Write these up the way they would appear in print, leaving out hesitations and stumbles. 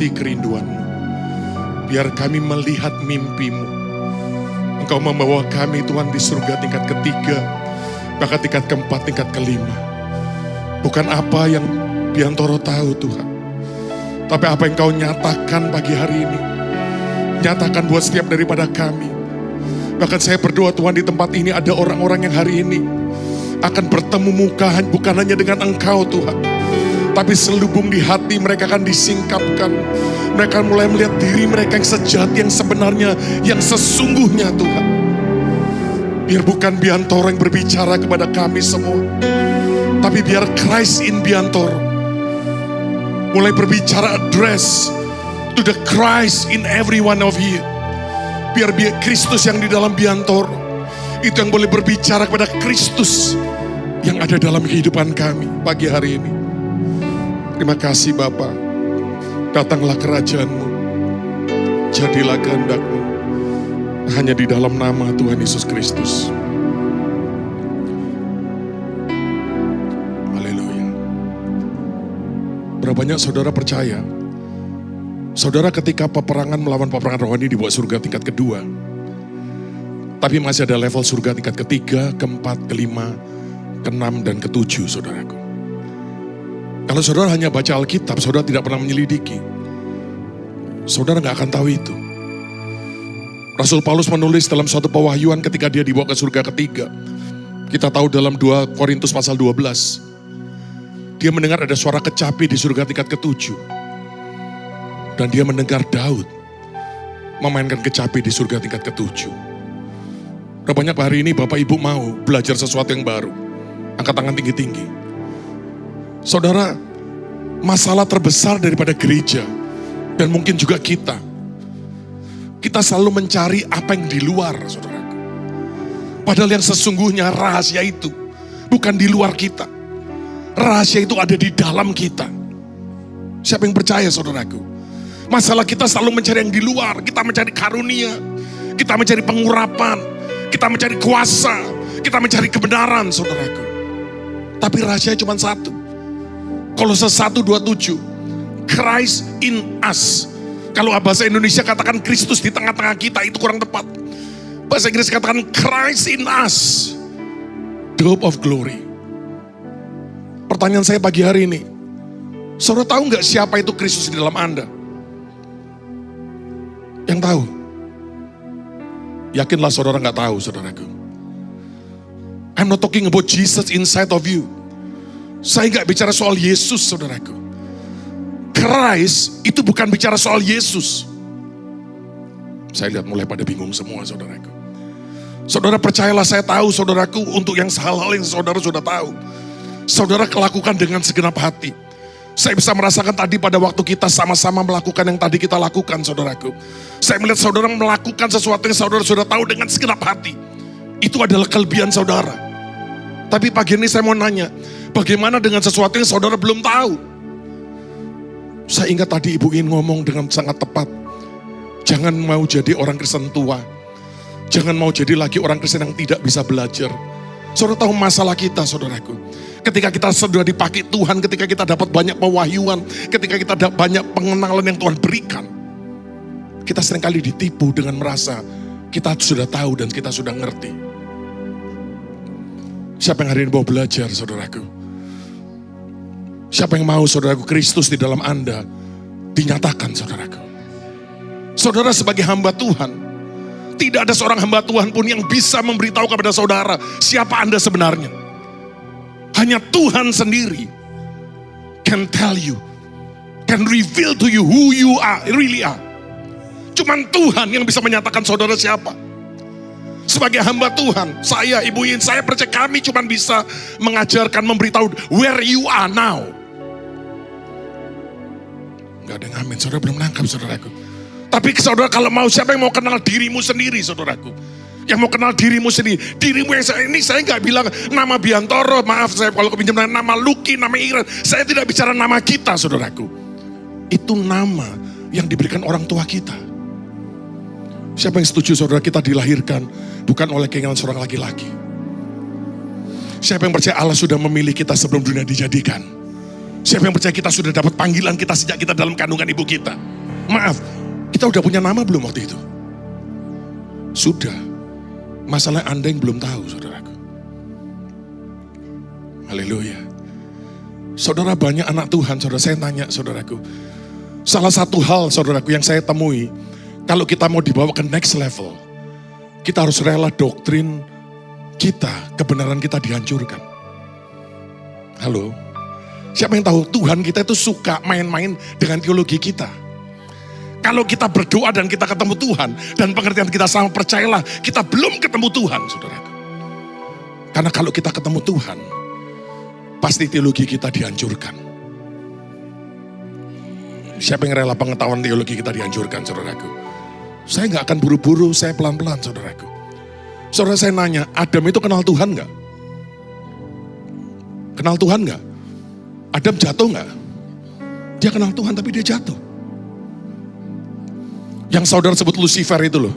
mengerti kerinduan-Mu. Biar kami melihat mimpi-Mu. Engkau membawa kami Tuhan di surga tingkat ketiga, bahkan tingkat keempat, tingkat kelima. Bukan apa yang Biantoro tahu Tuhan, tapi apa yang Kau nyatakan pagi hari ini. Nyatakan buat setiap daripada kami. Bahkan saya berdoa Tuhan, di tempat ini ada orang-orang yang hari ini akan bertemu muka bukan hanya dengan Engkau Tuhan, tapi selubung di hati mereka akan disingkapkan. Mereka mulai melihat diri mereka yang sejati, yang sebenarnya, yang sesungguhnya Tuhan. Biar bukan Biantoro yang berbicara kepada kami semua, tapi biar Christ in Biantoro mulai berbicara, address to the Christ in every one of you. Biar Kristus yang di dalam Biantoro itu yang boleh berbicara kepada Kristus yang ada dalam kehidupan kami pagi hari ini. Terima kasih Bapa. Datanglah kerajaan-Mu, jadilah kehendak-Mu, hanya di dalam nama Tuhan Yesus Kristus. Haleluya. Berapa banyak saudara percaya, saudara ketika peperangan melawan peperangan rohani dibawa surga tingkat kedua, tapi masih ada level surga tingkat ketiga, keempat, kelima, keenam, dan ketujuh saudaraku. Kalau saudara hanya baca Alkitab, saudara tidak pernah menyelidiki, saudara gak akan tahu itu. Rasul Paulus menulis dalam suatu pewahyuan ketika dia dibawa ke surga ketiga. Kita tahu dalam 2 Korintus pasal 12. Dia mendengar ada suara kecapi di surga tingkat ketujuh. Dan dia mendengar Daud memainkan kecapi di surga tingkat ketujuh. Berapa banyak hari ini Bapak Ibu mau belajar sesuatu yang baru? Angkat tangan tinggi-tinggi. Saudara, masalah terbesar daripada gereja, dan mungkin juga kita selalu mencari apa yang di luar, saudaraku. Padahal yang sesungguhnya rahasia itu bukan di luar kita. Rahasia itu ada di dalam kita. Siapa yang percaya, saudaraku? Masalah kita selalu mencari yang di luar. Kita mencari karunia, kita mencari pengurapan, kita mencari kuasa, kita mencari kebenaran, saudaraku. Tapi rahasianya cuma satu. Kolose 1:27, Christ in us. Kalau bahasa Indonesia katakan Kristus di tengah-tengah kita, itu kurang tepat. Bahasa Inggris katakan Christ in us, the hope of glory. Pertanyaan saya pagi hari ini, saudara tahu nggak siapa itu Kristus di dalam Anda? Yang tahu? Yakinlah saudara nggak tahu, saudaraku. I'm not talking about Jesus inside of you. Saya nggak bicara soal Yesus, saudaraku. Christ itu bukan bicara soal Yesus. Saya lihat mulai pada bingung semua, saudaraku. Saudara percayalah, saya tahu saudaraku, untuk yang hal-hal yang saudara sudah tahu, saudara lakukan dengan segenap hati. Saya bisa merasakan tadi pada waktu kita sama-sama melakukan yang tadi kita lakukan, saudaraku. Saya melihat saudara melakukan sesuatu yang saudara sudah tahu dengan segenap hati. Itu adalah kelebihan saudara. Tapi pagi ini saya mau nanya, bagaimana dengan sesuatu yang saudara belum tahu? Saya ingat tadi Ibu ingin ngomong dengan sangat tepat. Jangan mau jadi orang Kristen tua. Jangan mau jadi lagi orang Kristen yang tidak bisa belajar. Saudara tahu masalah kita, saudaraku. Ketika kita sudah dipakai Tuhan, ketika kita dapat banyak pewahyuan, ketika kita dapat banyak pengenalan yang Tuhan berikan, kita seringkali ditipu dengan merasa kita sudah tahu dan kita sudah ngerti. Siapa yang hari ini mau belajar, saudaraku? Siapa yang mau, saudaraku, Kristus di dalam Anda dinyatakan, saudaraku? Saudara sebagai hamba Tuhan, tidak ada seorang hamba Tuhan pun yang bisa memberitahu kepada saudara siapa Anda sebenarnya. Hanya Tuhan sendiri can tell you, can reveal to you who you are, really are. Cuman Tuhan yang bisa menyatakan saudara siapa. Sebagai hamba Tuhan, saya, Ibu In, saya percaya kami cuma bisa mengajarkan, memberitahu where you are now. Gak ada yang amin, saudara belum menangkap, saudaraku. Tapi saudara kalau mau, siapa yang mau kenal dirimu sendiri, saudaraku? Yang mau kenal dirimu sendiri. Dirimu yang saya gak bilang nama Biantoro, maaf saya kalau kepinjam nama Luki, nama Iran. Saya tidak bicara nama kita, saudaraku. Itu nama yang diberikan orang tua kita. Siapa yang setuju saudara kita dilahirkan bukan oleh keinginan seorang laki-laki? Siapa yang percaya Allah sudah memilih kita sebelum dunia dijadikan? Siapa yang percaya kita sudah dapat panggilan kita sejak kita dalam kandungan ibu kita? Maaf, kita udah punya nama belum waktu itu? Sudah. Masalah Anda yang belum tahu, saudaraku. Haleluya. Saudara, banyak anak Tuhan, saudara, saya tanya saudaraku. Salah satu hal saudaraku yang saya temui, kalau kita mau dibawa ke next level, kita harus rela doktrin kita, kebenaran kita dihancurkan. Halo? Siapa yang tahu Tuhan kita itu suka main-main dengan teologi kita. Kalau kita berdoa dan kita ketemu Tuhan, dan pengertian kita sama, percayalah, kita belum ketemu Tuhan, saudaraku. Karena kalau kita ketemu Tuhan, pasti teologi kita dihancurkan. Siapa yang rela pengetahuan teologi kita dihancurkan, saudaraku? Saya nggak akan buru-buru, saya pelan-pelan, saudaraku. Saudara, saya nanya, Adam itu kenal Tuhan nggak? Kenal Tuhan nggak? Adam jatuh nggak? Dia kenal Tuhan tapi dia jatuh. Yang saudara sebut Lucifer itu loh.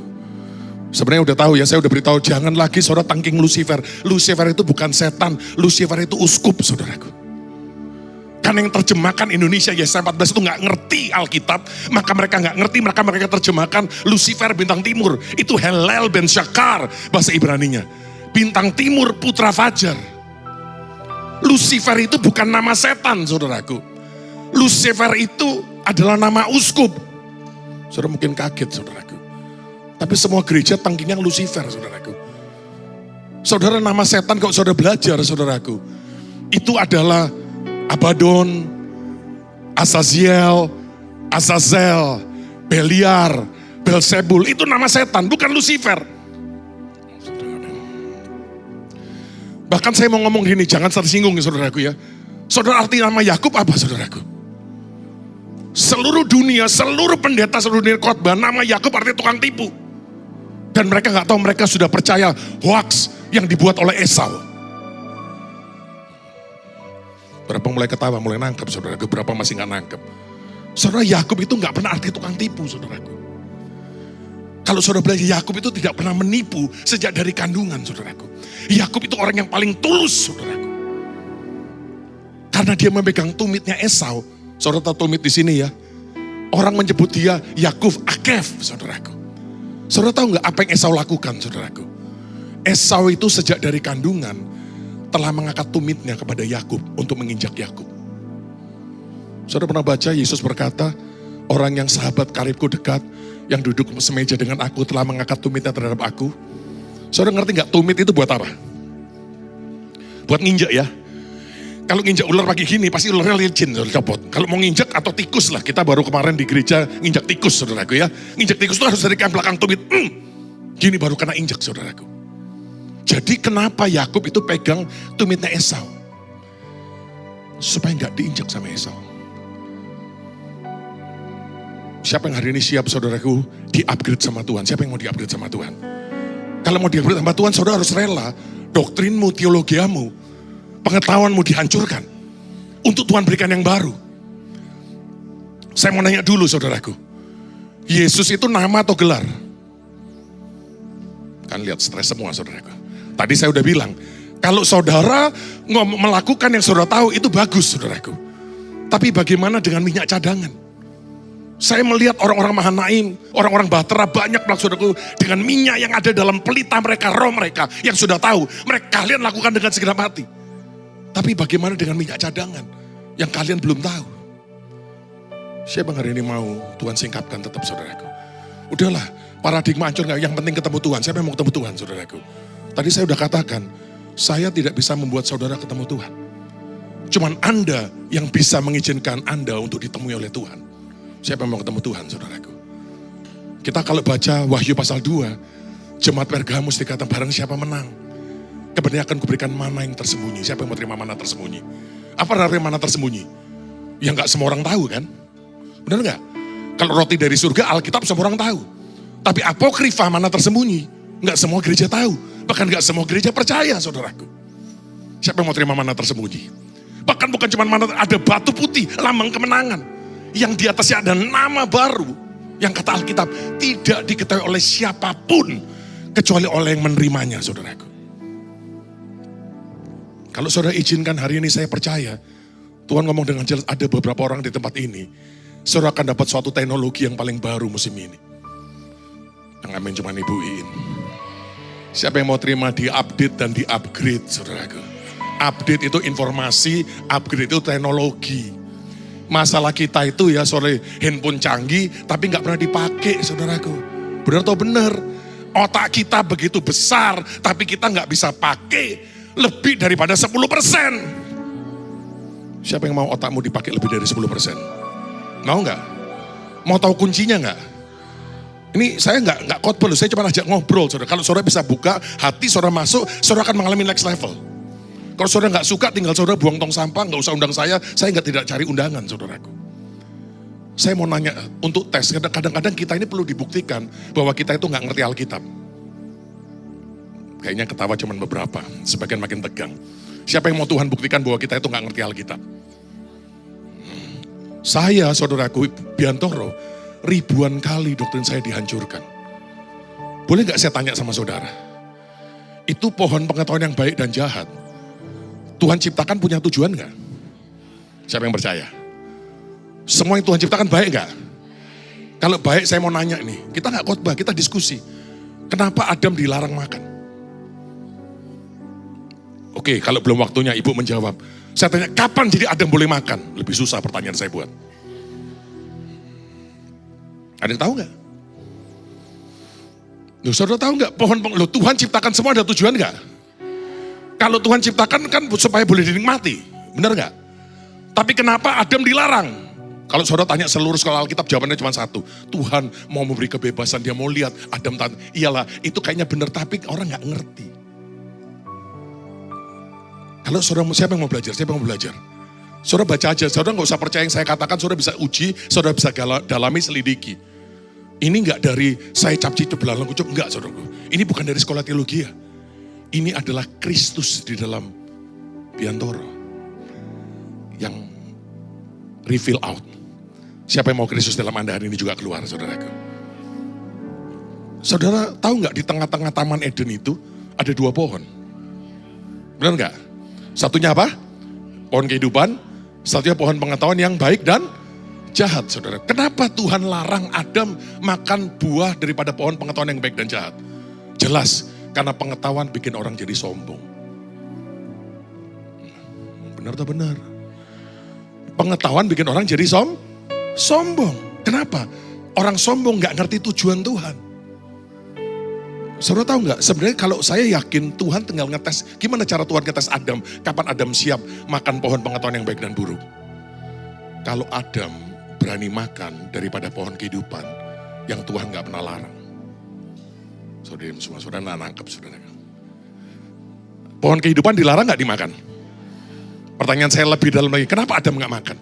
Sebenarnya udah tahu ya, saya udah beritahu, jangan lagi saudara tangking Lucifer. Lucifer itu bukan setan, Lucifer itu uskup, saudaraku. Karena yang terjemahkan Indonesia Yesaya 14 itu nggak ngerti Alkitab, maka mereka nggak ngerti, maka mereka terjemahkan Lucifer bintang timur. Itu Helel ben Syakar bahasa Ibraninya. Bintang timur putra fajar. Lucifer itu bukan nama setan, saudaraku. Lucifer itu adalah nama uskup. Saudara mungkin kaget, saudaraku. Tapi semua gereja tangkingnya Lucifer, saudaraku. Saudara, nama setan kalau saudara belajar, saudaraku, itu adalah Abaddon, Azaziel, Azazel, Beliar, Belzebul. Itu nama setan, bukan Lucifer. Bahkan saya mau ngomong gini, jangan tersinggung ya saudaraku ya. Saudara, arti nama Yakub apa, saudaraku? Seluruh dunia, seluruh pendeta seluruh dunia khotbah, nama Yakub artinya tukang tipu. Dan mereka nggak tahu, mereka sudah percaya hoax yang dibuat oleh Esau. Berapa mulai ketawa, mulai nangkep, saudaraku. Berapa masih nggak nangkep. Saudara, Yakub itu nggak pernah arti tukang tipu, saudaraku. Kalau saudara belajar, Yakub itu tidak pernah menipu sejak dari kandungan, saudaraku. Yakub itu orang yang paling tulus, saudaraku. Karena dia memegang tumitnya Esau. Saudara tahu tumit di sini ya. Orang menyebut dia Yakub Akef, saudaraku. Saudara tahu nggak apa yang Esau lakukan, saudaraku? Esau itu sejak dari kandungan telah mengangkat tumitnya kepada Yakub untuk menginjak Yakub. Saudara pernah baca Yesus berkata, orang yang sahabat karibku dekat, yang duduk semeja dengan aku telah mengangkat tumitnya terhadap aku. Saudara ngerti nggak tumit itu buat apa? Buat nginjak ya. Kalau nginjak ular pagi gini, pasti ularnya licin, saudara, copot. Kalau mau nginjak atau tikus lah, kita baru kemarin di gereja nginjak tikus, saudaraku ya. Nginjak tikus itu harus dari belakang tumit. Gini baru kena injak, saudaraku. Jadi kenapa Yakub itu pegang tumitnya Esau? Supaya nggak diinjak sama Esau. Siapa yang hari ini siap, saudaraku, di-upgrade sama Tuhan? Siapa yang mau di-upgrade sama Tuhan? Kalau mau di-upgrade sama Tuhan, saudara harus rela doktrinmu, teologiamu, pengetahuanmu dihancurkan untuk Tuhan berikan yang baru. Saya mau nanya dulu, saudaraku, Yesus itu nama atau gelar? Kan lihat stres semua, saudaraku. Tadi saya udah bilang, kalau saudara melakukan yang saudara tahu itu bagus, saudaraku. Tapi bagaimana dengan minyak cadangan? Saya melihat orang-orang Mahanaim, orang-orang Bahtera banyak, saudaraku, dengan minyak yang ada dalam pelita mereka, roh mereka yang sudah tahu, mereka kalian lakukan dengan segenap hati. Tapi bagaimana dengan minyak cadangan yang kalian belum tahu? Siapa yang hari ini mau Tuhan singkapkan tetap, saudaraku? Udahlah, paradigma hancur nggak? Yang penting ketemu Tuhan. Siapa yang mau ketemu Tuhan, saudaraku? Tadi saya udah katakan, saya tidak bisa membuat saudara ketemu Tuhan. Cuman Anda yang bisa mengizinkan Anda untuk ditemui oleh Tuhan. Siapa yang mau ketemu Tuhan, saudaraku? Kita kalau baca Wahyu pasal 2, jemaat Pergamus dikatakan barang siapa menang, kebenaran akan kuberikan mana yang tersembunyi. Siapa yang mau terima mana tersembunyi? Apa artinya mana tersembunyi? Ya nggak semua orang tahu kan? Benar nggak? Kalau roti dari surga, Alkitab semua orang tahu. Tapi apokrifa mana tersembunyi? Nggak semua gereja tahu. Bahkan nggak semua gereja percaya, saudaraku. Siapa yang mau terima mana tersembunyi? Bahkan bukan cuma mana, ada batu putih, lambang kemenangan. Yang di atasnya ada nama baru. Yang kata Alkitab, tidak diketahui oleh siapapun, kecuali oleh yang menerimanya, saudaraku. Kalau saudara izinkan hari ini saya percaya, Tuhan ngomong dengan jelas, ada beberapa orang di tempat ini, saudara akan dapat suatu teknologi yang paling baru musim ini. Yang amin cuma Ibu Iin. Siapa yang mau terima di-update dan di-upgrade, saudaraku. Update itu informasi, upgrade itu teknologi. Masalah kita itu ya sore handphone canggih, tapi nggak pernah dipakai, saudaraku. Benar atau benar? Otak kita begitu besar, tapi kita nggak bisa pakai lebih daripada 10%. Siapa yang mau otakmu dipakai lebih dari 10%? Mau nggak? Mau tahu kuncinya nggak? Ini saya nggak khotbah, saya cuma ajak ngobrol, saudara. Kalau saudara bisa buka hati, saudara masuk, saudara akan mengalami next level. Kalau saudara nggak suka, tinggal saudara buang tong sampah, nggak usah undang saya nggak tidak cari undangan, saudaraku. Saya mau nanya untuk tes, kadang-kadang kita ini perlu dibuktikan bahwa kita itu nggak ngerti Alkitab. Kayaknya ketawa cuma beberapa, sebagian makin tegang. Siapa yang mau Tuhan buktikan bahwa kita itu nggak ngerti Alkitab? Saya, saudaraku, Biantoro, ribuan kali doktrin saya dihancurkan. Boleh nggak saya tanya sama saudara? Itu pohon pengetahuan yang baik dan jahat, Tuhan ciptakan punya tujuan nggak? Siapa yang percaya? Semua yang Tuhan ciptakan baik nggak? Kalau baik saya mau nanya nih, kita nggak khotbah, kita diskusi. Kenapa Adam dilarang makan? Oke, kalau belum waktunya Ibu menjawab. Saya tanya, kapan jadi Adam boleh makan? Lebih susah pertanyaan saya buat. Ada yang tahu nggak? Loh, saudara tahu nggak loh, Tuhan ciptakan semua ada tujuan nggak? Kalau Tuhan ciptakan kan supaya boleh dinikmati, benar nggak? Tapi kenapa Adam dilarang? Kalau saudara tanya seluruh sekolah Alkitab jawabannya cuma satu. Tuhan mau memberi kebebasan, dia mau lihat Adam tanya. Iyalah, itu kayaknya benar tapi orang nggak ngerti. Kalau saudara, siapa yang mau belajar? Siapa yang mau belajar? Saudara baca aja, saudara nggak usah percaya yang saya katakan, saudara bisa uji, saudara bisa dalami, selidiki. Ini nggak dari saya capci belalang kucuk, enggak saudaraku. Ini bukan dari sekolah teologi ya. Ini adalah Kristus di dalam Biantoro. Yang reveal out. Siapa yang mau Kristus dalam Anda hari ini juga keluar, saudaraku. Saudara tahu nggak di tengah-tengah Taman Eden itu ada 2 pohon? Benar nggak? Satunya apa? Pohon kehidupan. Satunya pohon pengetahuan yang baik dan jahat, saudara. Kenapa Tuhan larang Adam makan buah daripada pohon pengetahuan yang baik dan jahat? Jelas, karena pengetahuan bikin orang jadi sombong. Benar atau benar? Pengetahuan bikin orang jadi sombong. Kenapa? Orang sombong gak ngerti tujuan Tuhan. Saudara tahu gak? Sebenarnya kalau saya yakin Tuhan tinggal ngetes. Gimana cara Tuhan ngetes Adam? Kapan Adam siap makan pohon pengetahuan yang baik dan buruk? Kalau Adam berani makan daripada pohon kehidupan yang Tuhan gak pernah larang. Saudara semua, saudara nangkep, saudara. Pohon kehidupan dilarang gak dimakan? Pertanyaan saya lebih dalam lagi, kenapa Adam gak makan?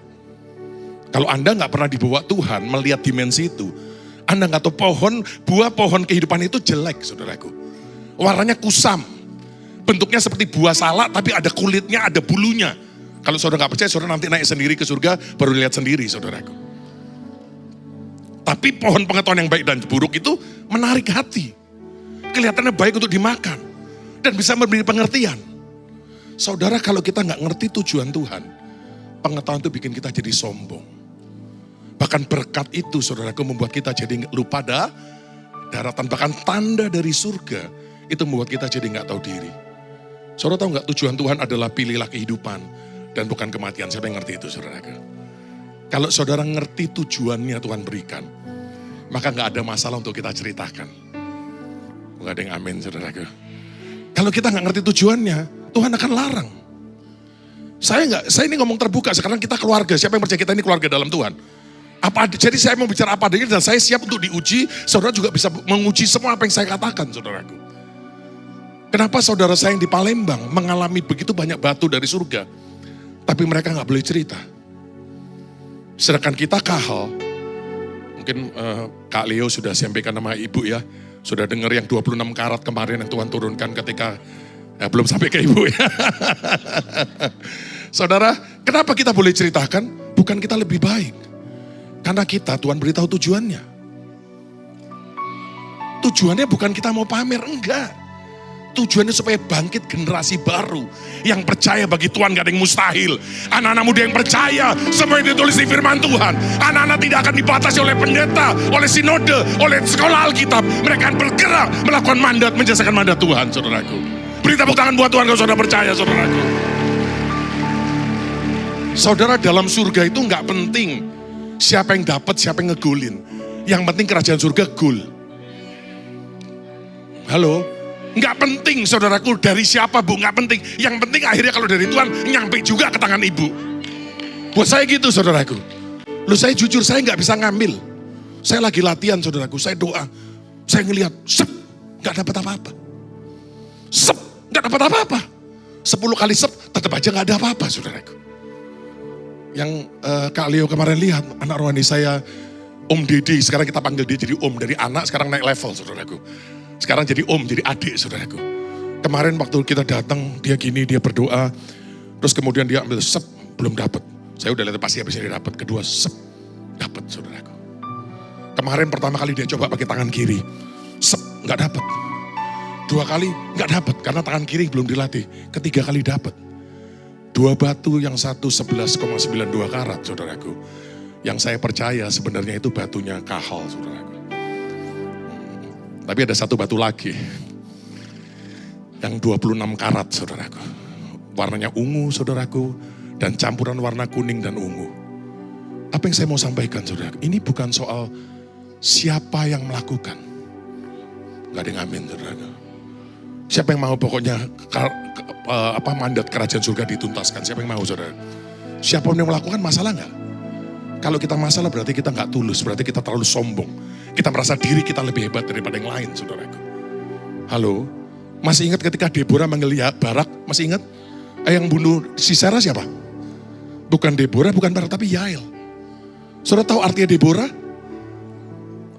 Kalau Anda nggak pernah dibawa Tuhan melihat dimensi itu, Anda nggak tahu buah pohon kehidupan itu jelek, saudaraku. Warnanya kusam, bentuknya seperti buah salak, tapi ada kulitnya, ada bulunya. Kalau saudara nggak percaya, saudara nanti naik sendiri ke surga, baru lihat sendiri, saudaraku. Tapi pohon pengetahuan yang baik dan buruk itu menarik hati, kelihatannya baik untuk dimakan dan bisa memberi pengertian. Saudara, kalau kita nggak ngerti tujuan Tuhan, pengetahuan itu bikin kita jadi sombong. Bahkan berkat itu, saudaraku, membuat kita jadi lupa daratan. Bahkan tanda dari surga, itu membuat kita jadi nggak tahu diri. Saudara tahu nggak, tujuan Tuhan adalah pilihlah kehidupan dan bukan kematian. Siapa yang ngerti itu, saudaraku? Kalau saudara ngerti tujuannya Tuhan berikan, maka nggak ada masalah untuk kita ceritakan. Nggak ada yang amin, saudaraku. Kalau kita nggak ngerti tujuannya, Tuhan akan larang. Saya ini ngomong terbuka, sekarang kita keluarga. Siapa yang percaya kita ini keluarga dalam Tuhan? Jadi saya mau bicara apa adanya dan saya siap untuk diuji. Saudara juga bisa menguji semua apa yang saya katakan, saudaraku. Kenapa saudara saya yang di Palembang mengalami begitu banyak batu dari surga, tapi mereka nggak boleh cerita? Sedangkan kita Kahal, mungkin Kak Leo sudah sampaikan nama Ibu ya, sudah dengar yang 26 karat kemarin yang Tuhan turunkan ketika, belum sampai ke Ibu ya. Saudara, kenapa kita boleh ceritakan? Bukan kita lebih baik. Karena kita, Tuhan beritahu tujuannya. Tujuannya bukan kita mau pamer, enggak. Tujuannya supaya bangkit generasi baru yang percaya bagi Tuhan gak ada yang mustahil. Anak-anak muda yang percaya seperti yang ditulis di firman Tuhan. Anak-anak tidak akan dibatasi oleh pendeta, oleh sinode, oleh sekolah Alkitab. Mereka akan bergerak melakukan mandat, menjalankan mandat Tuhan, saudaraku. Beri tepuk tangan buat Tuhan kalau saudara percaya, saudaraku. Saudara, dalam surga itu gak penting siapa yang dapat, siapa yang ngegolin. Yang penting kerajaan surga gol. Halo? Nggak penting saudaraku dari siapa bu, nggak penting. Yang penting akhirnya kalau dari Tuhan nyampe juga ke tangan ibu. Buat saya gitu saudaraku. Loh saya jujur saya nggak bisa ngambil. Saya lagi latihan saudaraku, saya doa. Saya ngelihat, sep, nggak dapat apa-apa. Sep, nggak dapat apa-apa. 10 kali sep, tetap aja nggak ada apa-apa saudaraku. Yang Kak Leo kemarin lihat, anak rohani saya, Om Dede, sekarang kita panggil dia jadi Om. Dari anak sekarang naik level saudaraku. Sekarang jadi om, jadi adik saudaraku. Kemarin waktu kita datang, dia gini, dia berdoa. Terus kemudian dia ambil sep, belum dapat. Saya udah lihat pasti habis dia dapat. Kedua sep, dapat saudaraku. Kemarin pertama kali dia coba pakai tangan kiri. Sep, gak dapat. 2 kali gak dapat, karena tangan kiri belum dilatih. Ketiga kali dapat. 2 batu yang satu 11,92 karat saudaraku. Yang saya percaya sebenarnya itu batunya kahal saudaraku. Tapi ada 1 batu lagi, yang 26 karat saudaraku. Warnanya ungu saudaraku, dan campuran warna kuning dan ungu. Apa yang saya mau sampaikan saudaraku, ini bukan soal siapa yang melakukan. Gak ada yang amin saudaraku. Siapa yang mau pokoknya mandat kerajaan surga dituntaskan, siapa yang mau saudara. Siapa yang melakukan masalah gak? Kalau kita masalah berarti kita gak tulus, berarti kita terlalu sombong. Kita merasa diri kita lebih hebat daripada yang lain, saudaraku. Halo, masih ingat ketika Deborah manggil Barak? Masih ingat? Yang bunuh Sisera siapa? Bukan Deborah, bukan Barak, tapi Yael. Saudara tahu artinya Deborah?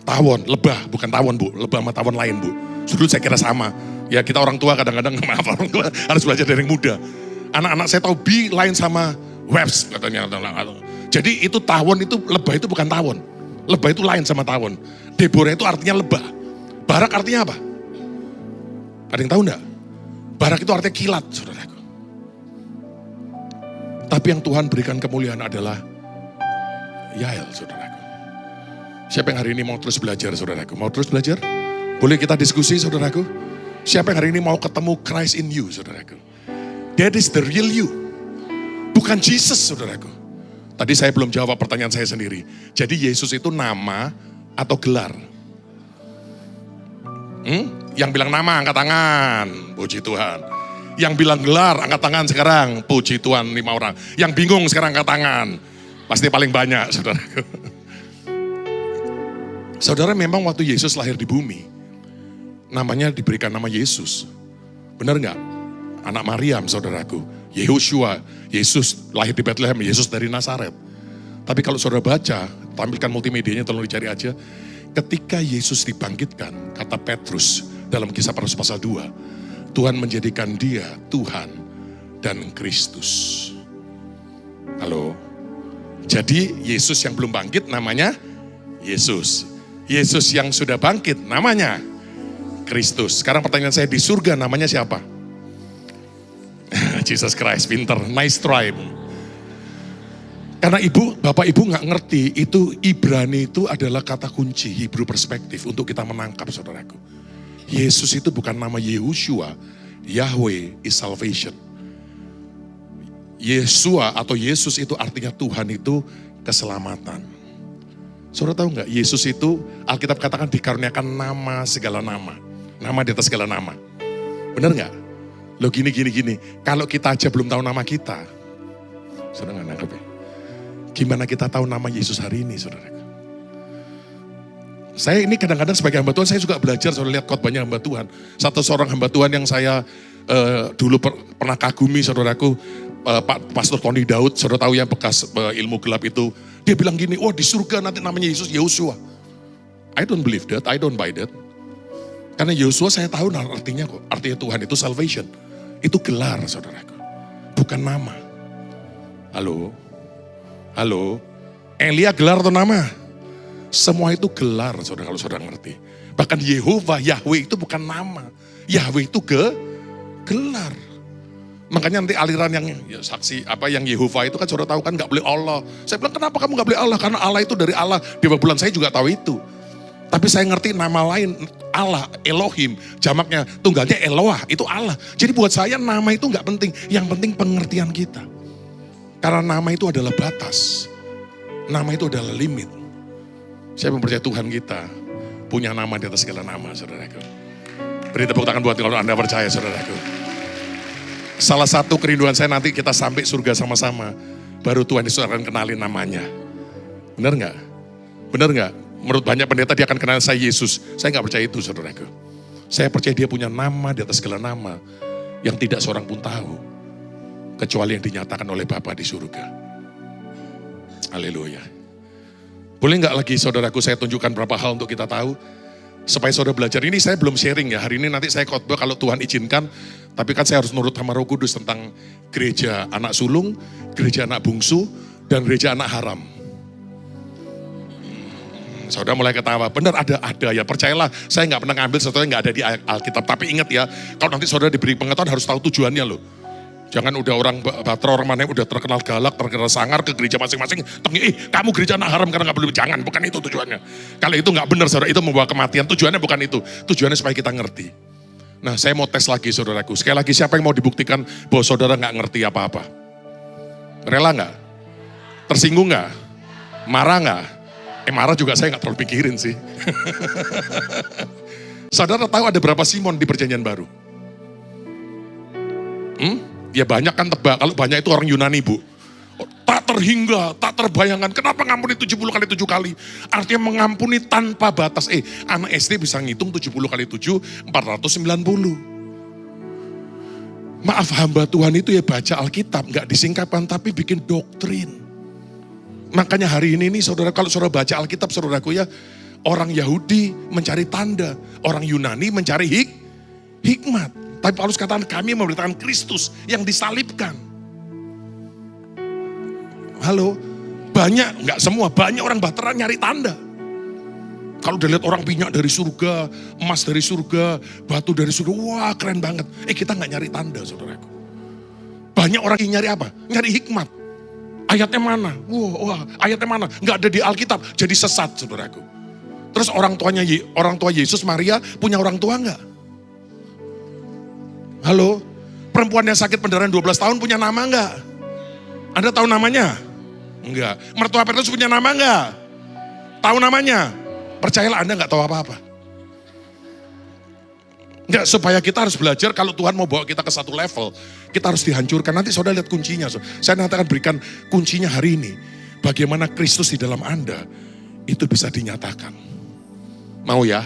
Tawon, lebah, bukan tawon bu. Lebah sama tawon lain bu. Dulu saya kira sama. Ya kita orang tua kadang-kadang, maaf orang tua harus belajar dari yang muda. Anak-anak saya tahu bee lain sama webs katanya. Jadi itu tawon, itu lebah itu bukan tawon. Lebah itu lain sama tawon. Deborah itu artinya lebah. Barak artinya apa? Ada yang tahu enggak? Barak itu artinya kilat, saudaraku. Tapi yang Tuhan berikan kemuliaan adalah Yael, saudaraku. Siapa yang hari ini mau terus belajar, saudaraku? Mau terus belajar? Boleh kita diskusi, saudaraku? Siapa yang hari ini mau ketemu Christ in you, saudaraku? That is the real you. Bukan Jesus, saudaraku. Tadi saya belum jawab pertanyaan saya sendiri. Jadi Yesus itu nama atau gelar? Yang bilang nama angkat tangan, puji Tuhan. Yang bilang gelar angkat tangan sekarang, puji Tuhan 5 orang. Yang bingung sekarang angkat tangan, pasti paling banyak saudaraku. Saudara memang waktu Yesus lahir di bumi, namanya diberikan nama Yesus. Benar nggak? Anak Maryam saudaraku, Yehoshua, Yesus lahir di Bethlehem, Yesus dari Nazaret. Tapi kalau saudara baca, tampilkan multimedianya tolong dicari aja. Ketika Yesus dibangkitkan, kata Petrus dalam Kisah para Rasul pasal 2, Tuhan menjadikan dia Tuhan dan Kristus. Halo. Jadi Yesus yang belum bangkit namanya Yesus. Yesus yang sudah bangkit namanya Kristus. Sekarang pertanyaan saya, di surga namanya siapa? Jesus Christ, pinter, nice try. Karena bapak ibu gak ngerti, itu Ibrani itu adalah kata kunci, Hebrew perspektif untuk kita menangkap saudaraku. Yesus itu bukan nama Yehoshua, Yahweh is salvation. Yesua atau Yesus itu artinya Tuhan itu keselamatan. Saudara tahu gak, Yesus itu Alkitab katakan dikaruniakan nama segala nama. Nama di atas segala nama. Benar gak? Loh gini, kalau kita aja belum tahu nama kita, saudara gak nangkep ya? Gimana kita tahu nama Yesus hari ini, saudara? Saya ini kadang-kadang sebagai hamba Tuhan, saya juga belajar, saudara lihat khotbahnya hamba Tuhan. Satu seorang hamba Tuhan yang saya dulu pernah kagumi, saudaraku, Pak Pastor Tony Daud, saudara tahu yang bekas ilmu gelap itu. Dia bilang gini, di surga nanti namanya Yesus Yehoshua. I don't believe that, I don't buy that. Karena Yehoshua saya tahu artinya kok. Artinya Tuhan itu salvation. Itu gelar, saudaraku. Bukan nama. Halo, Elia gelar atau nama? Semua itu gelar, saudara, kalau saudara ngerti. Bahkan Yehova, Yahweh itu bukan nama. Yahweh itu gelar. Makanya nanti aliran yang ya, saksi yang Yehova itu kan saudara tahu kan nggak boleh Allah. Saya bilang kenapa kamu nggak boleh Allah? Karena Allah itu dari Allah. Di bulan saya juga tahu itu. Tapi saya ngerti nama lain Allah, Elohim, jamaknya tunggalnya Eloah, itu Allah. Jadi buat saya nama itu nggak penting. Yang penting pengertian kita. Karena nama itu adalah batas. Nama itu adalah limit. Saya mempercayai Tuhan kita punya nama di atas segala nama, saudaraku. Beri tepuk tangan buat kalau Anda percaya, saudaraku. Salah satu kerinduan saya nanti kita sampai surga sama-sama. Baru Tuhan Yesus akan kenalin namanya. Benar nggak? Benar nggak? Menurut banyak pendeta dia akan kenal saya Yesus. Saya nggak percaya itu, saudaraku. Saya percaya dia punya nama di atas segala nama. Yang tidak seorang pun tahu. Kecuali yang dinyatakan oleh Bapa di surga. Haleluya. Boleh nggak lagi saudaraku saya tunjukkan berapa hal untuk kita tahu. Supaya saudara belajar. Ini saya belum sharing ya. Hari ini nanti saya khotbah kalau Tuhan izinkan. Tapi kan saya harus nurut sama Roh Kudus tentang gereja anak sulung, gereja anak bungsu, dan gereja anak haram. Saudara mulai ketawa, benar ada ya, percayalah saya nggak pernah ngambil sesuatu yang nggak ada di Alkitab. Tapi ingat ya, kalau nanti saudara diberi pengetahuan harus tahu tujuannya loh. Jangan udah orang Batra, orang mana yang udah terkenal galak, terkenal sangar ke gereja masing-masing. Kamu gereja anak haram karena nggak boleh. Jangan, bukan itu tujuannya. Kalau itu nggak benar saudara, itu membawa kematian. Tujuannya bukan itu. Tujuannya supaya kita ngerti. Nah saya mau tes lagi saudaraku. Sekali lagi siapa yang mau dibuktikan bahwa saudara nggak ngerti apa-apa? Rela nggak? Tersinggung nggak? Marah nggak? Marah juga saya nggak terlalu pikirin sih. Saudara tahu ada berapa Simon di Perjanjian Baru? Ya banyak kan tebak. Kalau banyak itu orang Yunani bu. Tak terhingga, tak terbayangkan. Kenapa ngampuni 70 kali 7 kali? Artinya mengampuni tanpa batas. Anak SD bisa ngitung 70 kali 7, 490. Maaf hamba Tuhan itu ya baca Alkitab. Gak disingkapkan tapi bikin doktrin. Makanya hari ini nih saudara, kalau saudara baca Alkitab saudaraku ya. Orang Yahudi mencari tanda. Orang Yunani mencari hikmat. Tapi Paulus katakan kami memberitakan Kristus yang disalibkan. Halo, banyak, nggak semua, banyak orang Batra nyari tanda. Kalau udah lihat orang minyak dari surga, emas dari surga, batu dari surga, wah keren banget. Kita nggak nyari tanda, saudaraku. Banyak orang yang nyari apa? Nyari hikmat. Ayatnya mana? Wah, ayatnya mana? Nggak ada di Alkitab, jadi sesat, saudaraku. Terus orang tua Yesus, Maria, punya orang tua nggak? Halo, perempuan yang sakit pendarahan 12 tahun punya nama nggak? Anda tahu namanya? Enggak. Mertua Petrus punya nama enggak? Tahu namanya? Percayalah Anda enggak tahu apa-apa. Enggak, supaya kita harus belajar kalau Tuhan mau bawa kita ke satu level, kita harus dihancurkan. Nanti saudara lihat kuncinya. Saya nanti akan berikan kuncinya hari ini. Bagaimana Kristus di dalam Anda, itu bisa dinyatakan. Mau ya?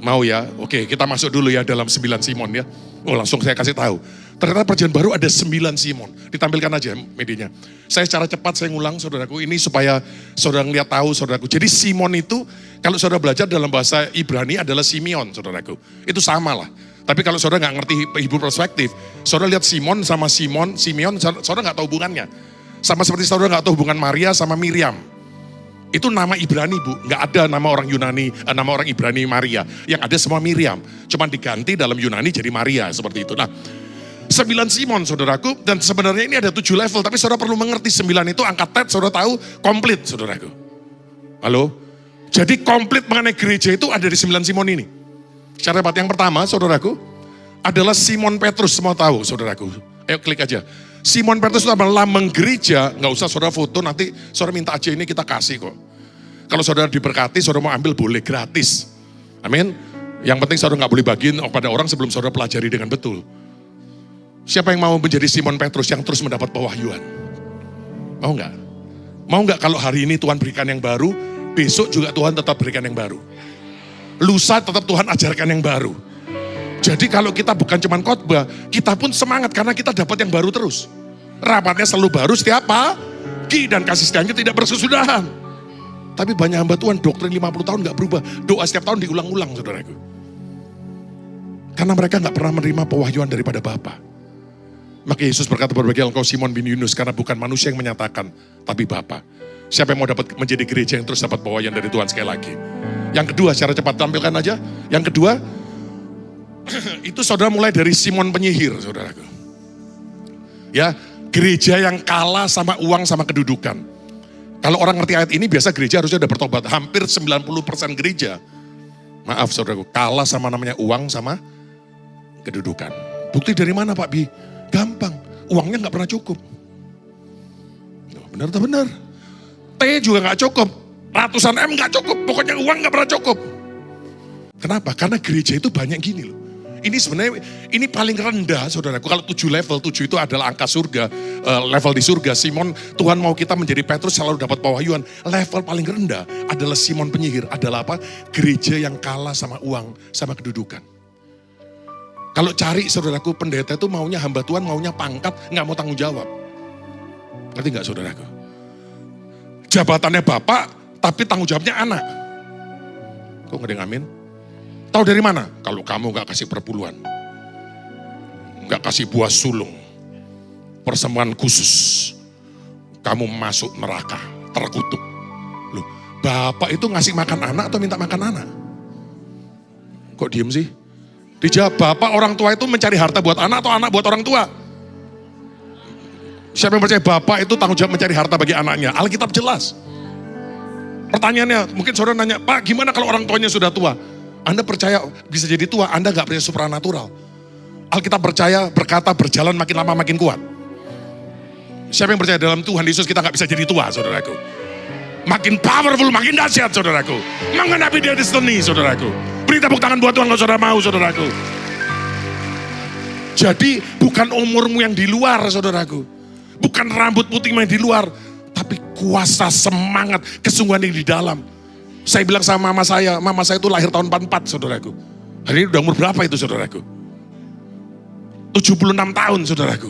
Mau ya? Oke, kita masuk dulu ya dalam 9 Simon ya. Langsung saya kasih tahu. Ternyata Perjanjian Baru ada 9 Simon. Ditampilkan aja medianya. Saya secara cepat saya ngulang saudaraku. Ini supaya saudara ngeliat tahu saudaraku. Jadi Simon itu kalau saudara belajar dalam bahasa Ibrani adalah Simeon saudaraku. Itu sama lah. Tapi kalau saudara nggak ngerti Hebrew perspektif. Saudara lihat Simon sama Simeon saudara nggak tahu hubungannya. Sama seperti saudara nggak tahu hubungan Maria sama Miriam. Itu nama Ibrani bu. Nggak ada nama orang Yunani, nama orang Ibrani Maria. Yang ada semua Miriam. Cuman diganti dalam Yunani jadi Maria seperti itu. Nah 9 Simon saudaraku, dan sebenarnya ini ada 7 level, tapi saudara perlu mengerti 9 itu angka tet, saudara tahu komplit saudaraku. Halo? Jadi komplit mengenai gereja itu ada di 9 Simon ini. Syarat yang pertama saudaraku, adalah Simon Petrus, semua tahu saudaraku. Ayo klik aja. Simon Petrus itu adalah lambang gereja, nggak usah saudara foto, nanti saudara minta aja ini kita kasih kok. Kalau saudara diberkati, saudara mau ambil boleh gratis. Amin. Yang penting saudara nggak boleh bagiin pada orang sebelum saudara pelajari dengan betul. Siapa yang mau menjadi Simon Petrus yang terus mendapat pewahyuan? Mau nggak? Mau nggak kalau hari ini Tuhan berikan yang baru, besok juga Tuhan tetap berikan yang baru. Lusa tetap Tuhan ajarkan yang baru. Jadi kalau kita bukan cuma khotbah, kita pun semangat karena kita dapat yang baru terus. Rapatnya selalu baru setiap pagi dan kasih setianya tidak berkesudahan. Tapi banyak hamba Tuhan doktrin 50 tahun nggak berubah. Doa setiap tahun diulang-ulang saudaraku. Karena mereka nggak pernah menerima pewahyuan daripada Bapa. Maka Yesus berkata berbahagia engkau Simon bin Yunus karena bukan manusia yang menyatakan, tapi Bapa. Siapa yang mau dapat menjadi gereja yang terus dapat pewahyuan dari Tuhan sekali lagi. Yang kedua, secara cepat tampilkan aja. Yang kedua, Itu saudara mulai dari Simon penyihir, saudaraku. Ya, gereja yang kalah sama uang sama kedudukan. Kalau orang ngerti ayat ini, biasa gereja harusnya udah bertobat. Hampir 90% gereja, maaf saudaraku, kalah sama namanya uang sama kedudukan. Bukti dari mana Pak Bi? Gampang, uangnya nggak pernah cukup. Benar atau benar? T juga nggak cukup, ratusan M nggak cukup, pokoknya uang nggak pernah cukup. Kenapa? Karena gereja itu banyak gini loh. Ini sebenarnya, ini paling rendah saudaraku. Kalau 7 level, 7 itu adalah angka surga, level di surga. Simon, Tuhan mau kita menjadi Petrus selalu dapat pewahyuan. Level paling rendah adalah Simon penyihir. Adalah apa? Gereja yang kalah sama uang, sama kedudukan. Kalau cari saudaraku, pendeta itu maunya hamba Tuhan, maunya pangkat, nggak mau tanggung jawab. Ngerti nggak saudaraku? Jabatannya bapak, tapi tanggung jawabnya anak. Kok nggak ada yang amin? Tahu dari mana? Kalau kamu gak kasih perpuluhan, gak kasih buah sulung, persembahan khusus, kamu masuk neraka, terkutuk. Loh, bapak itu ngasih makan anak atau minta makan anak? Kok diem sih? Dijawab, bapak orang tua itu mencari harta buat anak atau anak buat orang tua? Siapa yang percaya bapak itu tanggung jawab mencari harta bagi anaknya? Alkitab jelas. Pertanyaannya, mungkin saudara nanya, Pak gimana kalau orang tuanya sudah tua? Anda percaya bisa jadi tua, Anda gak percaya supranatural. Alkitab berkata berjalan makin lama makin kuat. Siapa yang percaya dalam Tuhan Yesus kita gak bisa jadi tua, saudaraku. Makin powerful, makin dahsyat, saudaraku. Menghadapi dia destiny, saudaraku. Beri tepuk tangan buat Tuhan kalau saudara mau, saudaraku. Jadi bukan umurmu yang di luar, saudaraku. Bukan rambut putihmu yang di luar. Tapi kuasa, semangat, kesungguhan yang di dalam. Saya bilang sama mama saya itu lahir tahun 44, saudaraku. Hari ini udah umur berapa itu, saudaraku? 76 tahun, saudaraku.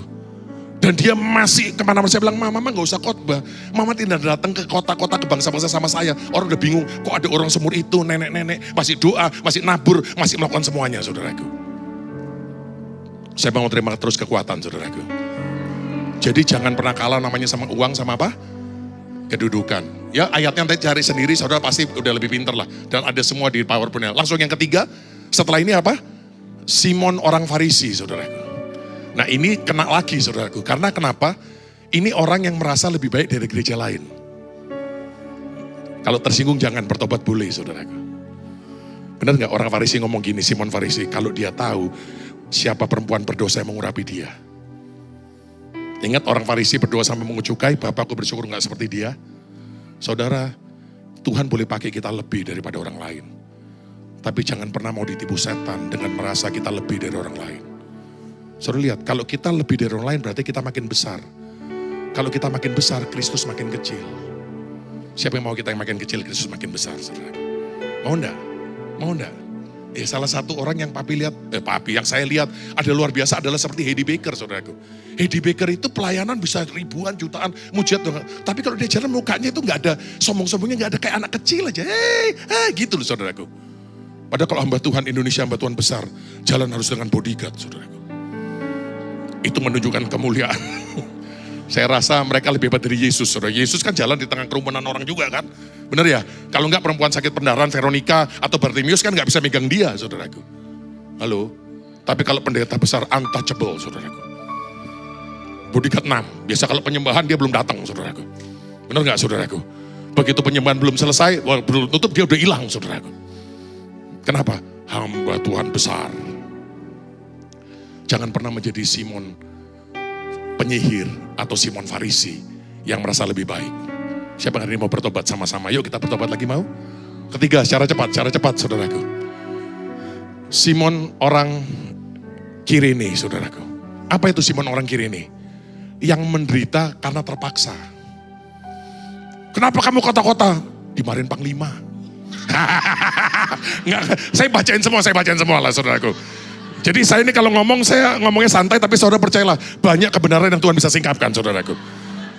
Dan dia masih kemana-mana, saya bilang, mama gak usah khotbah. Mama tidak datang ke kota-kota, ke bangsa-bangsa sama saya. Orang udah bingung, kok ada orang semur itu, nenek-nenek, masih doa, masih nabur, masih melakukan semuanya, saudaraku. Saya mau terima terus kekuatan, saudaraku. Jadi jangan pernah kalah namanya sama uang, sama apa? Kedudukan. Ya ayatnya nanti cari sendiri, saudara pasti udah lebih pinter lah. Dan ada semua di PowerPoint-nya. Langsung yang ketiga, setelah ini apa? Simon orang Farisi, saudaraku. Nah ini kena lagi, saudaraku. Karena kenapa? Ini orang yang merasa lebih baik dari gereja lain. Kalau tersinggung jangan, bertobat boleh, saudaraku. Benar nggak orang Farisi ngomong gini, Simon Farisi, kalau dia tahu siapa perempuan berdosa yang mengurapi dia. Ingat orang Farisi berdoa sampai mengucukai, Bapakku bersyukur nggak seperti dia. Saudara, Tuhan boleh pakai kita lebih daripada orang lain. Tapi jangan pernah mau ditipu setan dengan merasa kita lebih dari orang lain. Saudara lihat, kalau kita lebih dari orang lain berarti kita makin besar. Kalau kita makin besar, Kristus makin kecil. Siapa yang mau kita yang makin kecil, Kristus makin besar, saudara? Mau enggak? Mau enggak? Salah satu orang yang yang saya lihat ada luar biasa adalah seperti Heidi Baker, saudaraku. Heidi Baker itu pelayanan bisa ribuan, jutaan, mujizat. Tapi kalau dia jalan mukanya itu nggak ada sombong-sombongnya, nggak ada kayak anak kecil aja. Gitu loh, saudaraku. Padahal kalau hamba Tuhan Indonesia, hamba Tuhan besar, jalan harus dengan bodyguard, saudaraku. Itu menunjukkan kemuliaan. Saya rasa mereka lebih hebat dari Yesus, saudara. Yesus kan jalan di tengah kerumunan orang juga kan. Benar ya? Kalau enggak perempuan sakit pendarahan, Veronica atau Bartimius kan enggak bisa megang dia, saudaraku. Halo? Tapi kalau pendeta besar, untouchable, saudaraku. Bodyguard 6. Biasa kalau penyembahan dia belum datang, saudaraku. Benar enggak, saudaraku? Begitu penyembahan belum selesai, belum tutup, dia udah hilang, saudaraku. Kenapa? Hamba Tuhan besar. Jangan pernah menjadi Simon penyihir atau Simon Farisi yang merasa lebih baik. Siapa hari ini mau bertobat sama-sama? Yuk kita bertobat lagi, mau? Ketiga, secara cepat, saudaraku. Simon orang Kirene, saudaraku. Apa itu Simon orang Kirene? Yang menderita karena terpaksa. Kenapa kamu kota-kota? Dimarahin Panglima. Nggak, saya bacain semua lah, saudaraku. Jadi saya ini kalau ngomong, saya ngomongnya santai, tapi saudara percayalah, banyak kebenaran yang Tuhan bisa singkapkan, saudaraku.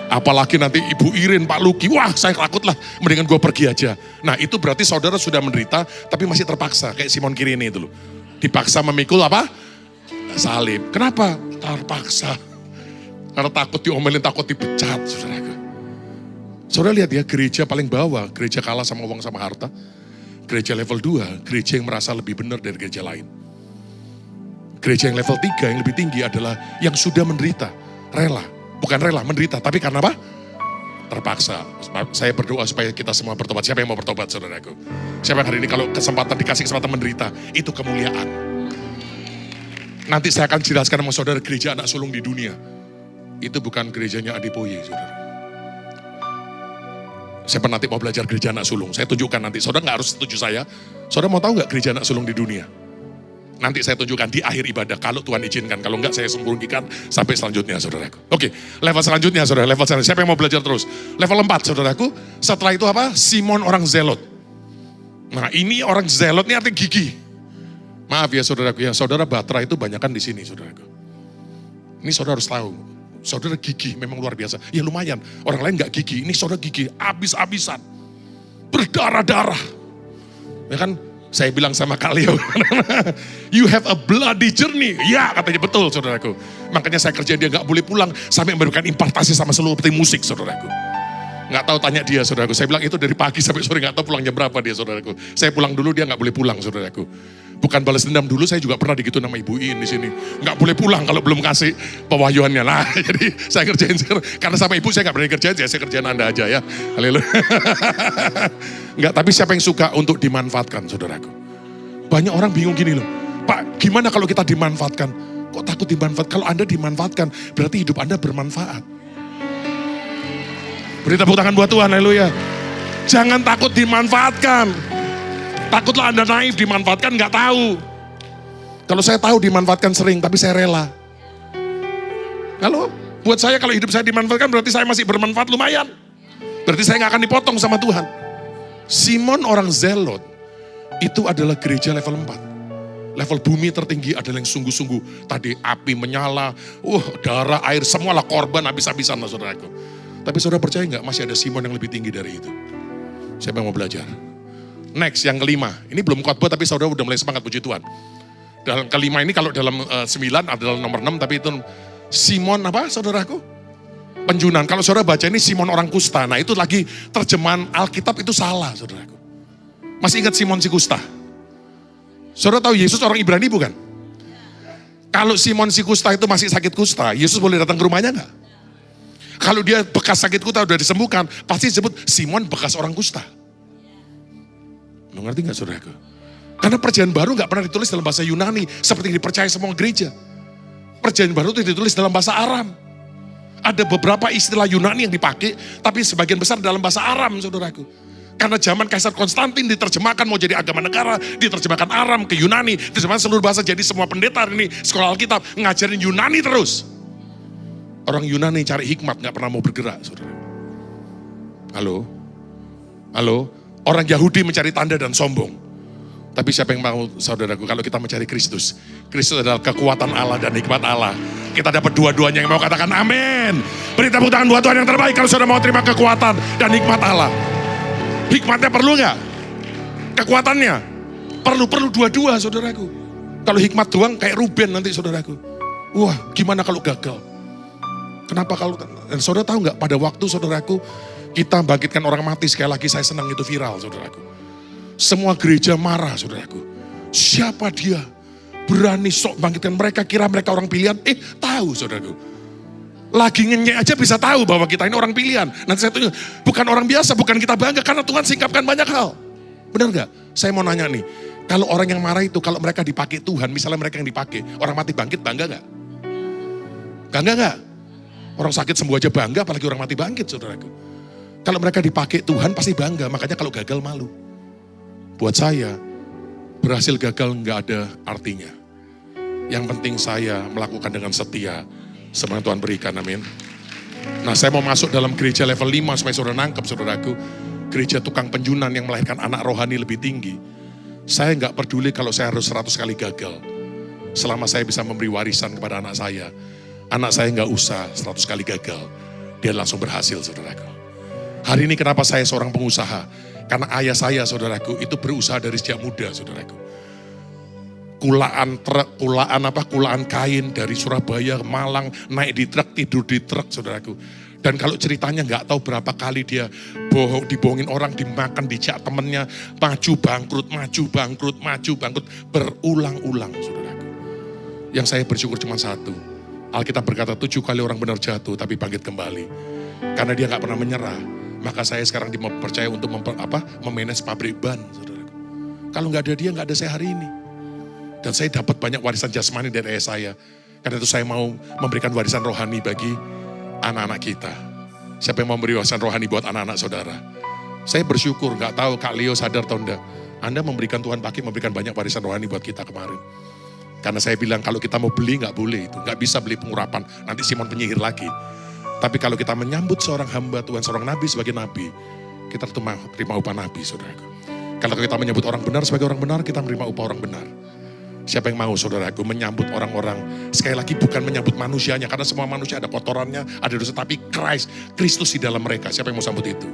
Apalagi nanti Ibu Irin, Pak Luki, wah saya takut lah, mendingan gue pergi aja. Nah itu berarti saudara sudah menderita, tapi masih terpaksa, kayak Simon Kirene itu loh. Dipaksa memikul apa? Salib. Kenapa? Terpaksa. Karena takut diomelin, takut dipecat, saudaraku. Saudara lihat ya, gereja paling bawah, gereja kalah sama uang sama harta. Gereja level 2, gereja yang merasa lebih benar dari gereja lain. Gereja yang level 3 yang lebih tinggi adalah yang sudah menderita, rela. Bukan rela, menderita. Tapi karena apa? Terpaksa. Saya berdoa supaya kita semua bertobat. Siapa yang mau bertobat, saudaraku? Siapa yang hari ini kalau dikasih kesempatan menderita, itu kemuliaan. Nanti saya akan jelaskan sama saudara gereja anak sulung di dunia. Itu bukan gerejanya Adipoye, saudara. Siapa nanti mau belajar gereja anak sulung? Saya tunjukkan nanti. Saudara nggak harus setuju saya. Saudara mau tahu nggak gereja anak sulung di dunia? Nanti saya tunjukkan di akhir ibadah. Kalau Tuhan izinkan. Kalau enggak saya sembunyikan sampai selanjutnya, saudaraku. Oke, level selanjutnya, saudara. Level selanjutnya. Siapa yang mau belajar terus? Level 4, saudaraku. Setelah itu apa? Simon orang Zelot. Nah, ini orang Zelot ini artinya gigi. Maaf ya, saudaraku. Ya, saudara Batra itu banyakan di sini, saudaraku. Ini saudara harus tahu. Saudara gigi memang luar biasa. Ya lumayan, orang lain gak gigi. Ini saudara gigi, habis-habisan. Berdarah-darah. Ya kan, saya bilang sama Kak Leo, you have a bloody journey. Ya, katanya betul, saudaraku. Makanya saya kerja dia gak boleh pulang sampai memberikan impartasi sama seluruh tim musik, saudaraku. Gak tahu tanya dia, saudaraku. Saya bilang itu dari pagi sampai sore, gak tahu pulangnya berapa dia, saudaraku. Saya pulang dulu, dia gak boleh pulang, saudaraku. Bukan balas dendam dulu, saya juga pernah digitu nama Ibu Iin di sini. Nggak boleh pulang kalau belum kasih pewahyuannya. Nah, jadi saya kerjain karena sama Ibu saya nggak berani kerjain, saya kerjain Anda aja ya. Haleluya. Nggak, tapi siapa yang suka untuk dimanfaatkan, saudaraku? Banyak orang bingung gini loh, Pak, gimana kalau kita dimanfaatkan? Kok takut dimanfaatkan? Kalau Anda dimanfaatkan, berarti hidup Anda bermanfaat. Beri tepuk tangan buat Tuhan, haleluya. Jangan takut dimanfaatkan. Takutlah Anda naif, dimanfaatkan nggak tahu. Kalau saya tahu dimanfaatkan sering, tapi saya rela. Kalau buat saya, kalau hidup saya dimanfaatkan, berarti saya masih bermanfaat lumayan. Berarti saya nggak akan dipotong sama Tuhan. Simon orang Zelot, itu adalah gereja level 4. Level bumi tertinggi adalah yang sungguh-sungguh. Tadi api menyala, darah, air, semualah korban habis-habisan lah, saudaraku. Tapi saudara percaya nggak masih ada Simon yang lebih tinggi dari itu? Siapa yang mau belajar? Next, yang kelima. Ini belum khotbah tapi saudara udah mulai semangat, puji Tuhan. Dalam kelima ini kalau dalam 9 adalah nomor 6, tapi itu Simon apa saudaraku? Penjunan. Kalau saudara baca ini Simon orang kusta. Nah itu lagi terjemahan Alkitab itu salah, saudaraku. Masih ingat Simon si kusta? Saudara tahu Yesus orang Ibrani bukan? Kalau Simon si kusta itu masih sakit kusta, Yesus boleh datang ke rumahnya enggak? Kalau dia bekas sakit kusta udah disembuhkan, pasti disebut Simon bekas orang kusta. Lo ngerti gak, saudaraku? Karena perjanjian baru gak pernah ditulis dalam bahasa Yunani seperti yang dipercaya semua gereja. Perjanjian baru itu ditulis dalam bahasa Aram. Ada beberapa istilah Yunani yang dipakai, tapi sebagian besar dalam bahasa Aram, saudaraku. Karena zaman Kaisar Konstantin diterjemahkan mau jadi agama negara, diterjemahkan Aram ke Yunani, diterjemahkan seluruh bahasa. Jadi semua pendeta ini sekolah Alkitab ngajarin Yunani terus. Orang Yunani cari hikmat gak pernah mau bergerak, saudara. Halo? Halo? Orang Yahudi mencari tanda dan sombong. Tapi siapa yang mau, saudaraku, kalau kita mencari Kristus. Kristus adalah kekuatan Allah dan hikmat Allah. Kita dapat dua-duanya, yang mau katakan amin. Beri tepuk tangan buat Tuhan yang terbaik kalau saudara mau terima kekuatan dan hikmat Allah. Hikmatnya perlu nggak? Kekuatannya? Perlu dua-dua, saudaraku. Kalau hikmat doang kayak Ruben nanti, saudaraku. Wah, gimana kalau gagal? Kenapa kalau, dan saudara tahu nggak pada waktu, saudaraku, kita bangkitkan orang mati, sekali lagi saya senang itu viral, saudaraku. Semua gereja marah, saudaraku. Siapa dia? Berani sok bangkitkan mereka, kira mereka orang pilihan. Tahu, saudaraku. Lagi ngenyek aja bisa tahu bahwa kita ini orang pilihan. Nanti saya tunjuk, bukan orang biasa, bukan kita bangga, karena Tuhan singkapkan banyak hal. Benar gak? Saya mau nanya nih, kalau orang yang marah itu, kalau mereka dipakai Tuhan, misalnya mereka yang dipakai, orang mati bangkit, bangga gak? Bangga gak? Orang sakit sembuh aja bangga, apalagi orang mati bangkit, saudaraku. Kalau mereka dipakai Tuhan pasti bangga, makanya kalau gagal malu. Buat saya, berhasil gagal nggak ada artinya. Yang penting saya melakukan dengan setia, semua Tuhan berikan, amin. Nah, saya mau masuk dalam gereja level 5 supaya saudara nangkep, saudaraku. Gereja tukang penjunan yang melahirkan anak rohani lebih tinggi. Saya nggak peduli kalau saya harus 100 kali gagal. Selama saya bisa memberi warisan kepada anak saya nggak usah 100 kali gagal. Dia langsung berhasil, saudaraku. Hari ini kenapa saya seorang pengusaha? Karena ayah saya, saudaraku, itu berusaha dari sejak muda, saudaraku. Kulaan kain dari Surabaya ke Malang, naik di truk, tidur di truk, saudaraku. Dan kalau ceritanya nggak tahu berapa kali dia dibohongin orang, dimakan, dijak temennya, maju bangkrut, berulang-ulang, saudaraku. Yang saya bersyukur cuma satu. Alkitab berkata 7 kali orang benar jatuh tapi bangkit kembali. Karena dia gak pernah menyerah. Maka saya sekarang dipercaya untuk memanage pabrik ban, saudaraku. Kalau gak ada dia, gak ada saya hari ini. Dan saya dapat banyak warisan jasmani dari ayah saya. Karena itu saya mau memberikan warisan rohani bagi anak-anak kita. Siapa yang mau memberi warisan rohani buat anak-anak saudara? Saya bersyukur, gak tahu Kak Leo sadar atau enggak. Anda memberikan Tuhan pakai memberikan banyak warisan rohani buat kita kemarin. Karena saya bilang kalau kita mau beli gak boleh itu. Gak bisa beli pengurapan, nanti Simon penyihir lagi. Tapi kalau kita menyambut seorang hamba Tuhan, seorang nabi sebagai nabi, kita terima upah nabi, saudaraku. Kalau kita menyambut orang benar sebagai orang benar, kita menerima upah orang benar. Siapa yang mau, saudaraku, menyambut orang-orang, sekali lagi bukan menyambut manusianya, karena semua manusia ada kotorannya, ada dosa, tapi Kristus di dalam mereka. Siapa yang mau sambut itu?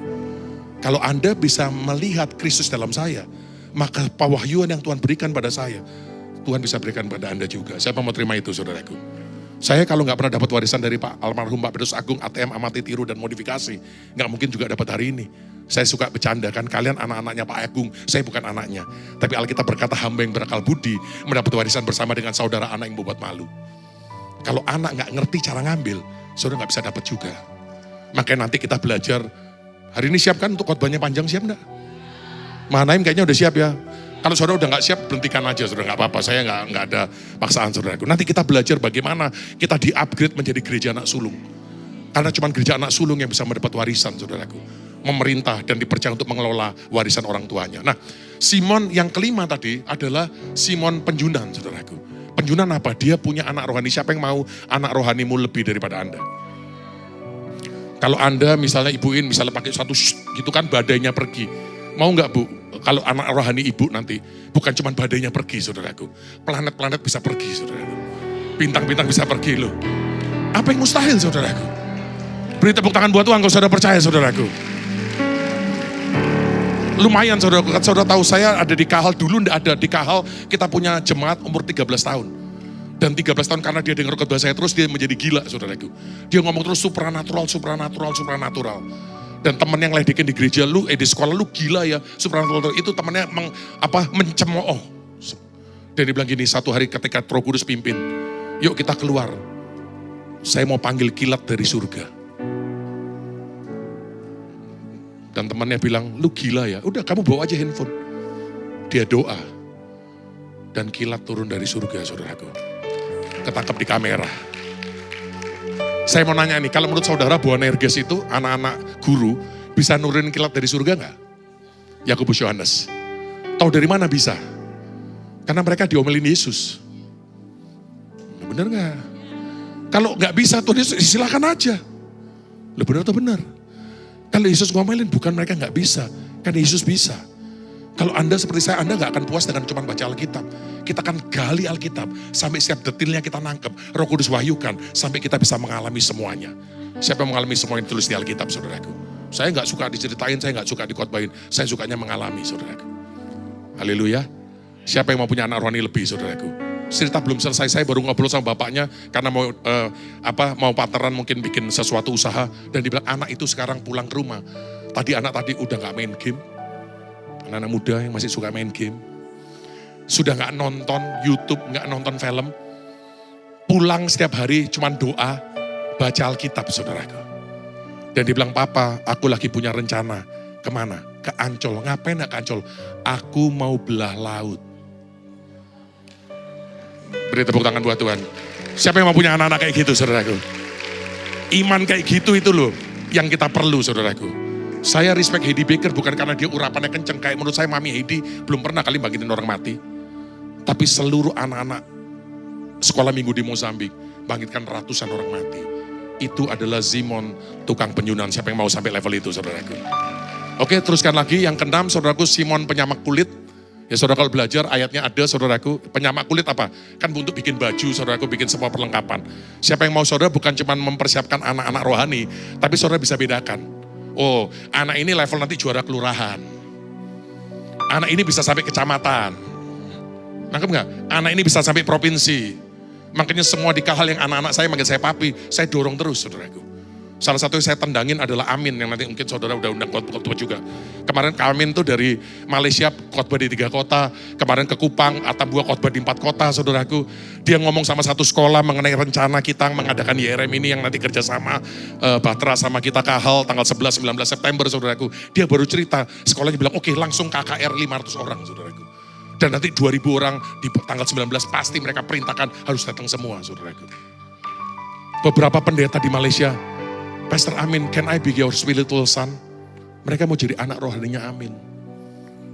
Kalau Anda bisa melihat Kristus dalam saya, maka pewahyuan yang Tuhan berikan pada saya, Tuhan bisa berikan pada Anda juga. Siapa mau terima itu, saudaraku? Saya kalau nggak pernah dapat warisan dari Pak almarhum Pak Petrus Agung, ATM, amati, tiru, dan modifikasi, nggak mungkin juga dapat hari ini. Saya suka bercanda kan, kalian anak-anaknya Pak Agung, saya bukan anaknya. Tapi Alkitab berkata hamba yang berakal budi, mendapat warisan bersama dengan saudara anak yang membuat malu. Kalau anak nggak ngerti cara ngambil, saudara nggak bisa dapat juga. Makanya nanti kita belajar, hari ini siap kan untuk khotbahnya panjang, siap nggak? Mahanaim kayaknya udah siap ya. Kalau saudara udah nggak siap, berhentikan aja, saudara, nggak apa-apa. Saya nggak ada paksaan, saudaraku. Nanti kita belajar bagaimana kita di-upgrade menjadi gereja anak sulung. Karena cuma gereja anak sulung yang bisa mendapat warisan, saudaraku. Memerintah dan dipercaya untuk mengelola warisan orang tuanya. Nah, Simon yang kelima tadi adalah Simon penjunan, saudaraku. Penjunan apa? Dia punya anak rohani. Siapa yang mau anak rohanimu lebih daripada Anda? Kalau Anda misalnya ibuin, misalnya pakai satu gitu kan badainya pergi. Mau nggak Bu? Kalau anak rohani ibu nanti, bukan cuma badainya pergi, saudaraku. Planet-planet bisa pergi, saudaraku. Bintang-bintang bisa pergi loh. Apa yang mustahil, saudaraku? Beri tepuk tangan buat Tuhan kalau saudara percaya, saudaraku. Lumayan, saudaraku. Saudara tahu saya ada di Kahal, dulu enggak ada. Di Kahal kita punya jemaat umur 13 tahun. Dan 13 tahun karena dia dengar khotbah saya terus, dia menjadi gila, saudaraku. Dia ngomong terus supranatural, supranatural, supranatural. Dan teman yang ledekin di gereja lu, di sekolah lu gila ya, supranatural itu temannya mencemooh. Dan dia bilang gini, satu hari ketika Roh Kudus pimpin, yuk kita keluar. Saya mau panggil kilat dari surga. Dan temannya bilang, lu gila ya, udah kamu bawa aja handphone. Dia doa. Dan kilat turun dari surga, saudaraku. Ketangkap di kamera. Saya mau nanya nih, kalau menurut saudara Boanerges itu anak-anak guru bisa nurunin kilat dari surga nggak? Yakobus Yohanes. Tahu dari mana bisa? Karena mereka diomelin Yesus. Bener nggak? Kalau nggak bisa Tuhan Yesus silakan aja. Loh bener atau benar? Kalau Yesus ngomelin bukan mereka nggak bisa, kan Yesus bisa. Kalau Anda seperti saya, Anda nggak akan puas dengan cuma baca Alkitab. Kita akan gali Alkitab, sampai setiap detilnya kita nangkep. Roh Kudus wahyukan, sampai kita bisa mengalami semuanya. Siapa yang mengalami semua yang ditulis di Alkitab, saudaraku? Saya nggak suka diceritain, saya nggak suka dikotbahin. Saya sukanya mengalami, saudaraku. Haleluya. Siapa yang mau punya anak rohani lebih, saudaraku? Cerita belum selesai, saya baru ngobrol sama bapaknya, karena mau partneran mungkin bikin sesuatu usaha. Dan dibilang, anak itu sekarang pulang ke rumah. Anak tadi udah nggak main game. Anak-anak muda yang masih suka main game. Sudah gak nonton YouTube, gak nonton film. Pulang setiap hari cuman doa, baca Alkitab, saudaraku. Dan dia bilang, Papa, aku lagi punya rencana. Kemana? Ke Ancol. Ngapain gak ke Ancol? Aku mau belah laut. Beri tepuk tangan buat Tuhan. Siapa yang mau punya anak-anak kayak gitu, saudaraku? Iman kayak gitu itu loh, yang kita perlu, saudaraku. Saya respect Heidi Baker bukan karena dia urapannya kenceng. Kayak menurut saya Mami Heidi belum pernah kali bangkitin orang mati. Tapi seluruh anak-anak sekolah minggu di Mozambik bangkitkan ratusan orang mati. Itu adalah Simon tukang penyunan. Siapa yang mau sampai level itu, saudaraku? Oke, teruskan lagi. Yang keenam, saudaraku, Simon penyamak kulit. Ya saudara kalau belajar ayatnya ada, saudaraku. Penyamak kulit apa? Kan untuk bikin baju, saudaraku, bikin semua perlengkapan. Siapa yang mau, saudara, bukan cuma mempersiapkan anak-anak rohani. Tapi saudara bisa bedakan. Oh, anak ini level nanti juara kelurahan. Anak ini bisa sampai kecamatan. Nangkep nggak? Anak ini bisa sampai provinsi. Makanya semua di Kahal yang anak-anak saya manggil saya papi, saya dorong terus, saudaraku. Salah satu yang saya tendangin adalah Amin, yang nanti mungkin saudara udah undang khotbah juga. Kemarin Kak Amin tuh dari Malaysia khotbah di 3 kota, kemarin ke Kupang, Atambua khotbah di 4 kota saudaraku. Dia ngomong sama satu sekolah mengenai rencana kita mengadakan YRM ini yang nanti kerjasama Batra sama kita Kahal tanggal 11-19 September saudaraku. Dia baru cerita, sekolahnya bilang oke, langsung KKR 500 orang saudaraku. Dan nanti 2000 orang di tanggal 19 pasti mereka perintahkan harus datang semua saudaraku. Beberapa pendeta di Malaysia, Pastor Amin, can I be your spiritual son? Mereka mau jadi anak rohaninya Amin.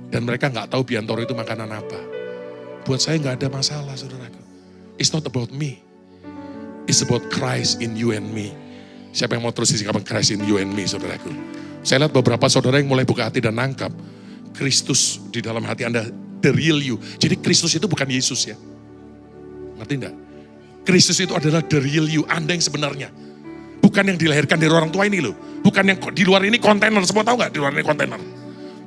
Dan mereka nggak tahu Biantoro itu makanan apa. Buat saya nggak ada masalah, saudaraku. It's not about me. It's about Christ in you and me. Siapa yang mau terus disikapan Christ in you and me, saudaraku? Saya lihat beberapa saudara yang mulai buka hati dan nangkap. Kristus di dalam hati Anda, the real you. Jadi Kristus itu bukan Yesus ya. Ngerti enggak? Kristus itu adalah the real you, Anda yang sebenarnya. Bukan yang dilahirkan dari orang tua ini loh. Bukan yang di luar ini kontainer. Semua tahu gak di luar ini kontainer?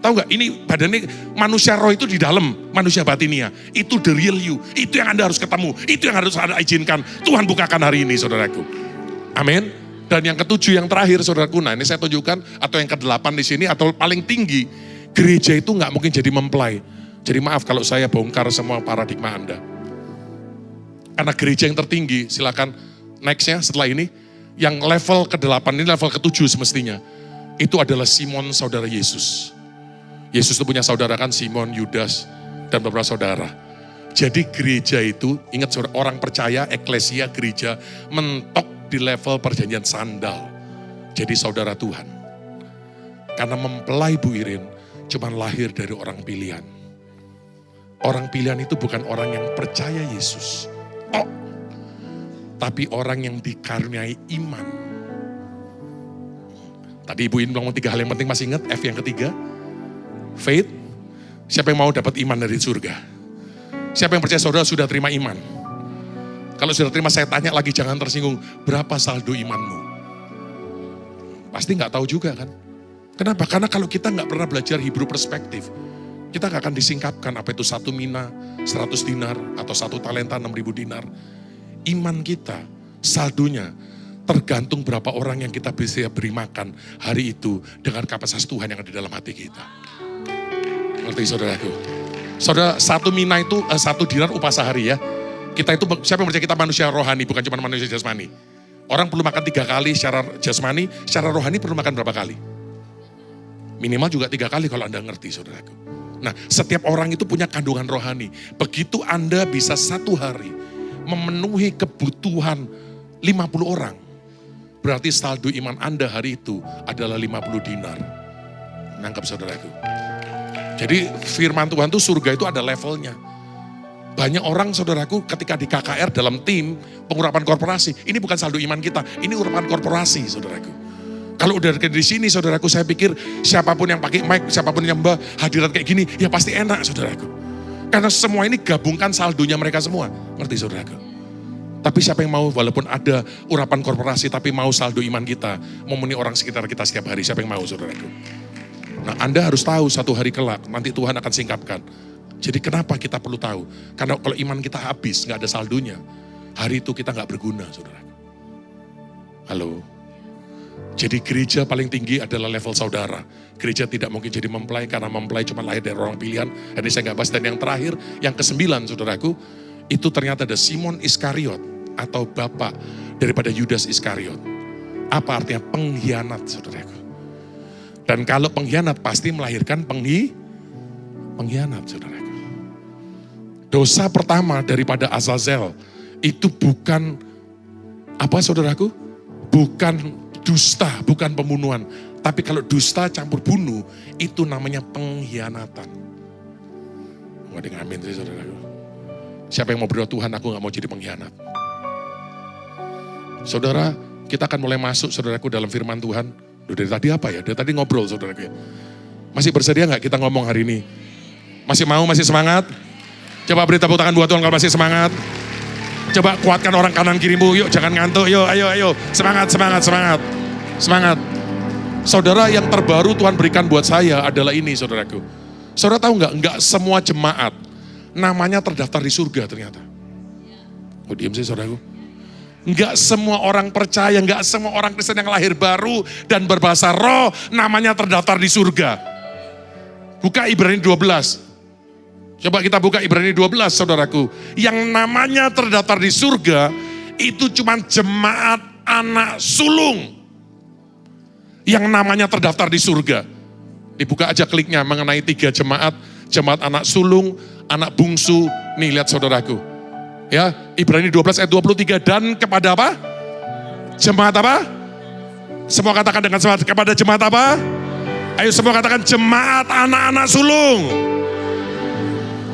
Tahu gak? Ini badannya manusia roh itu di dalam. Manusia batinia. Itu the real you. Itu yang Anda harus ketemu. Itu yang harus Anda izinkan. Tuhan bukakan hari ini saudaraku. Amin. Dan yang ketujuh yang terakhir saudaraku. Nah ini saya tunjukkan. Atau yang ke-8 di sini. Atau paling tinggi. Gereja itu gak mungkin jadi mempelai. Jadi maaf kalau saya bongkar semua paradigma Anda. Karena gereja yang tertinggi. Silakan nextnya setelah ini. Yang level ke-8 ini level ke-7 semestinya. Itu adalah Simon saudara Yesus. Yesus itu punya saudara kan Simon, Yudas, dan beberapa saudara. Jadi gereja itu, ingat saudara, orang percaya, eklesia, gereja, mentok di level perjanjian sandal. Jadi saudara Tuhan. Karena mempelai Bu Irin, cuma lahir dari orang pilihan. Orang pilihan itu bukan orang yang percaya Yesus. Tapi orang yang dikaruniai iman. Tadi Ibu Irin ngomong 3 hal yang penting, masih ingat F yang ketiga? Faith. Siapa yang mau dapat iman dari surga? Siapa yang percaya saudara sudah terima iman? Kalau sudah terima, saya tanya lagi, jangan tersinggung. Berapa saldo imanmu? Pasti nggak tahu juga kan? Kenapa? Karena kalau kita nggak pernah belajar Hebrew perspektif, kita nggak akan disingkapkan apa itu 1 mina, 100 dinar, atau 1 talenta 6.000 dinar. Iman kita, saldonya, tergantung berapa orang yang kita bisa beri makan hari itu dengan kapasitas Tuhan yang ada di dalam hati kita. Ngerti saudaraku? Saudara, 1 mina itu 1 dinar upah sehari ya. Kita itu, siapa yang percaya kita manusia rohani, bukan cuma manusia jasmani. Orang perlu makan 3 kali secara jasmani, secara rohani perlu makan berapa kali? Minimal juga 3 kali kalau Anda ngerti saudaraku. Nah, setiap orang itu punya kandungan rohani. Begitu Anda bisa 1 hari memenuhi kebutuhan 50 orang. Berarti saldo iman Anda hari itu adalah 50 dinar. Nangkap saudaraku. Jadi firman Tuhan itu surga itu ada levelnya. Banyak orang saudaraku ketika di KKR dalam tim pengurapan korporasi. Ini bukan saldo iman kita, ini urapan korporasi saudaraku. Kalau udah di sini saudaraku, saya pikir siapapun yang pakai mic, siapapun yang mbak hadirat kayak gini, ya pasti enak saudaraku. Karena semua ini gabungkan saldonya mereka semua. Ngerti saudaraku? Tapi siapa yang mau walaupun ada urapan korporasi tapi mau saldo iman kita, memenuhi orang sekitar kita setiap hari, siapa yang mau saudaraku? Nah Anda harus tahu 1 hari kelak, nanti Tuhan akan singkapkan. Jadi kenapa kita perlu tahu? Karena kalau iman kita habis, gak ada saldonya, hari itu kita gak berguna saudaraku. Halo? Jadi gereja paling tinggi adalah level saudara. Gereja tidak mungkin jadi mempelai karena mempelai cuma lahir dari orang pilihan. Ini saya nggak bahas. Dan yang terakhir, yang ke-9 saudaraku, itu ternyata ada Simon Iskariot atau bapak daripada Yudas Iskariot. Apa artinya? Pengkhianat saudaraku. Dan kalau pengkhianat pasti melahirkan pengkhianat saudaraku. Dosa pertama daripada Azazel itu bukan apa saudaraku? Bukan dusta, bukan pembunuhan. Tapi kalau dusta campur bunuh, itu namanya pengkhianatan. Nggak ada ngamin sih saudaraku. Siapa yang mau berdoa, Tuhan aku gak mau jadi pengkhianat. Saudara, kita akan mulai masuk saudaraku dalam firman Tuhan. Duh, dari tadi apa ya? Dari tadi ngobrol saudaraku ya. Masih bersedia gak kita ngomong hari ini? Masih mau, masih semangat? Coba beri tepuk tangan buat Tuhan kalau masih semangat. Coba kuatkan orang kanan kirimu, yuk jangan ngantuk, yuk ayo. Semangat. Semangat. Saudara, yang terbaru Tuhan berikan buat saya adalah ini saudaraku. Saudara tahu nggak semua jemaat namanya terdaftar di surga ternyata. Oh diem sih saudaraku. Enggak semua orang percaya, enggak semua orang Kristen yang lahir baru dan berbahasa roh namanya terdaftar di surga. Buka Ibrani 12. Coba kita buka Ibrani 12 saudaraku. Yang namanya terdaftar di surga itu cuma jemaat anak sulung. Yang namanya terdaftar di surga. Dibuka aja kliknya mengenai 3 jemaat. Jemaat anak sulung, anak bungsu. Nih lihat saudaraku. Ya, Ibrani 12 ayat 23 dan kepada apa? Jemaat apa? Semua katakan dengan semangat, kepada jemaat apa? Ayo semua katakan jemaat anak-anak sulung.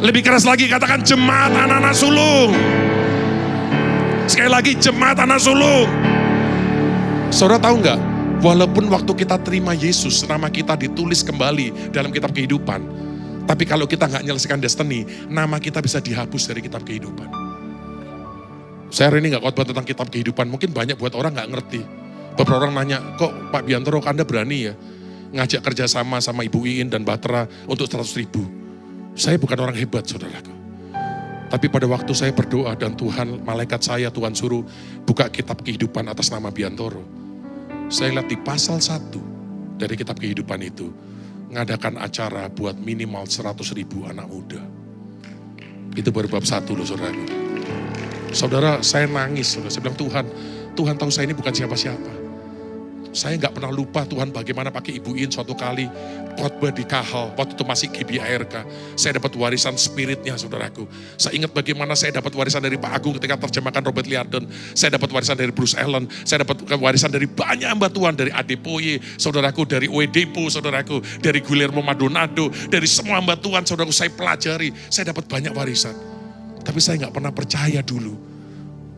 Lebih keras lagi katakan jemaat anak-anak sulung. Sekali lagi jemaat anak sulung. Saudara tahu nggak? Walaupun waktu kita terima Yesus, nama kita ditulis kembali dalam kitab kehidupan. Tapi kalau kita nggak menyelesaikan destiny, nama kita bisa dihapus dari kitab kehidupan. Saya hari ini nggak khotbah tentang kitab kehidupan, mungkin banyak buat orang nggak ngerti. Beberapa orang nanya, kok Pak Biantoro Anda berani ya ngajak kerjasama sama Ibu Iin dan Batra untuk 100.000. Saya bukan orang hebat saudaraku. Tapi pada waktu saya berdoa dan Tuhan, malaikat saya Tuhan suruh buka kitab kehidupan atas nama Biantoro. Saya lihat di pasal 1 dari kitab kehidupan itu, ngadakan acara buat minimal 100.000 anak muda. Itu baru bab 1 loh saudaraku. Saudara, saya nangis. Saudara. Saya bilang, Tuhan tahu saya ini bukan siapa-siapa. Saya nggak pernah lupa Tuhan bagaimana pakai Ibu In suatu kali khotbah di Kahal. Waktu itu masih GBARK. Saya dapat warisan spiritnya saudaraku. Saya ingat bagaimana saya dapat warisan dari Pak Agung ketika terjemahkan Robert Liardon. Saya dapat warisan dari Bruce Allen. Saya dapat warisan dari banyak hamba Tuhan. Dari Adepoye, saudaraku. Dari Oedepo, saudaraku. Dari Guillermo Maldonado. Dari semua hamba Tuhan, saudaraku. Saya pelajari. Saya dapat banyak warisan. Tapi saya nggak pernah percaya dulu.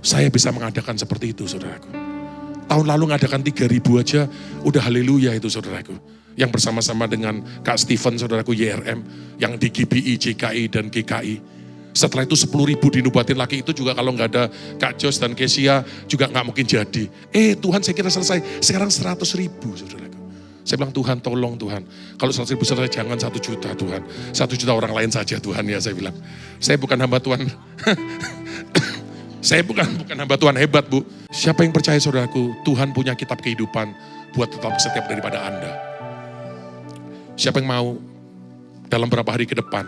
Saya bisa mengadakan seperti itu, saudaraku. Tahun lalu ngadakan 3.000 aja, udah haleluya itu, saudaraku. Yang bersama-sama dengan Kak Steven, saudaraku YRM, yang di GBI, JKI, dan GKI. Setelah itu 10.000 dinubatin lagi, itu juga kalau nggak ada Kak Jos dan Kesia, juga nggak mungkin jadi. Tuhan saya kira selesai, sekarang 100.000, saudaraku. Saya bilang, Tuhan tolong Tuhan. Kalau 100.000 selesai, jangan 1 juta Tuhan. 1 juta orang lain saja Tuhan ya, saya bilang. Saya bukan hamba Tuhan. Saya bukan hamba Tuhan hebat Bu. Siapa yang percaya saudaraku, Tuhan punya kitab kehidupan buat tetap setiap daripada Anda. Siapa yang mau dalam beberapa hari ke depan,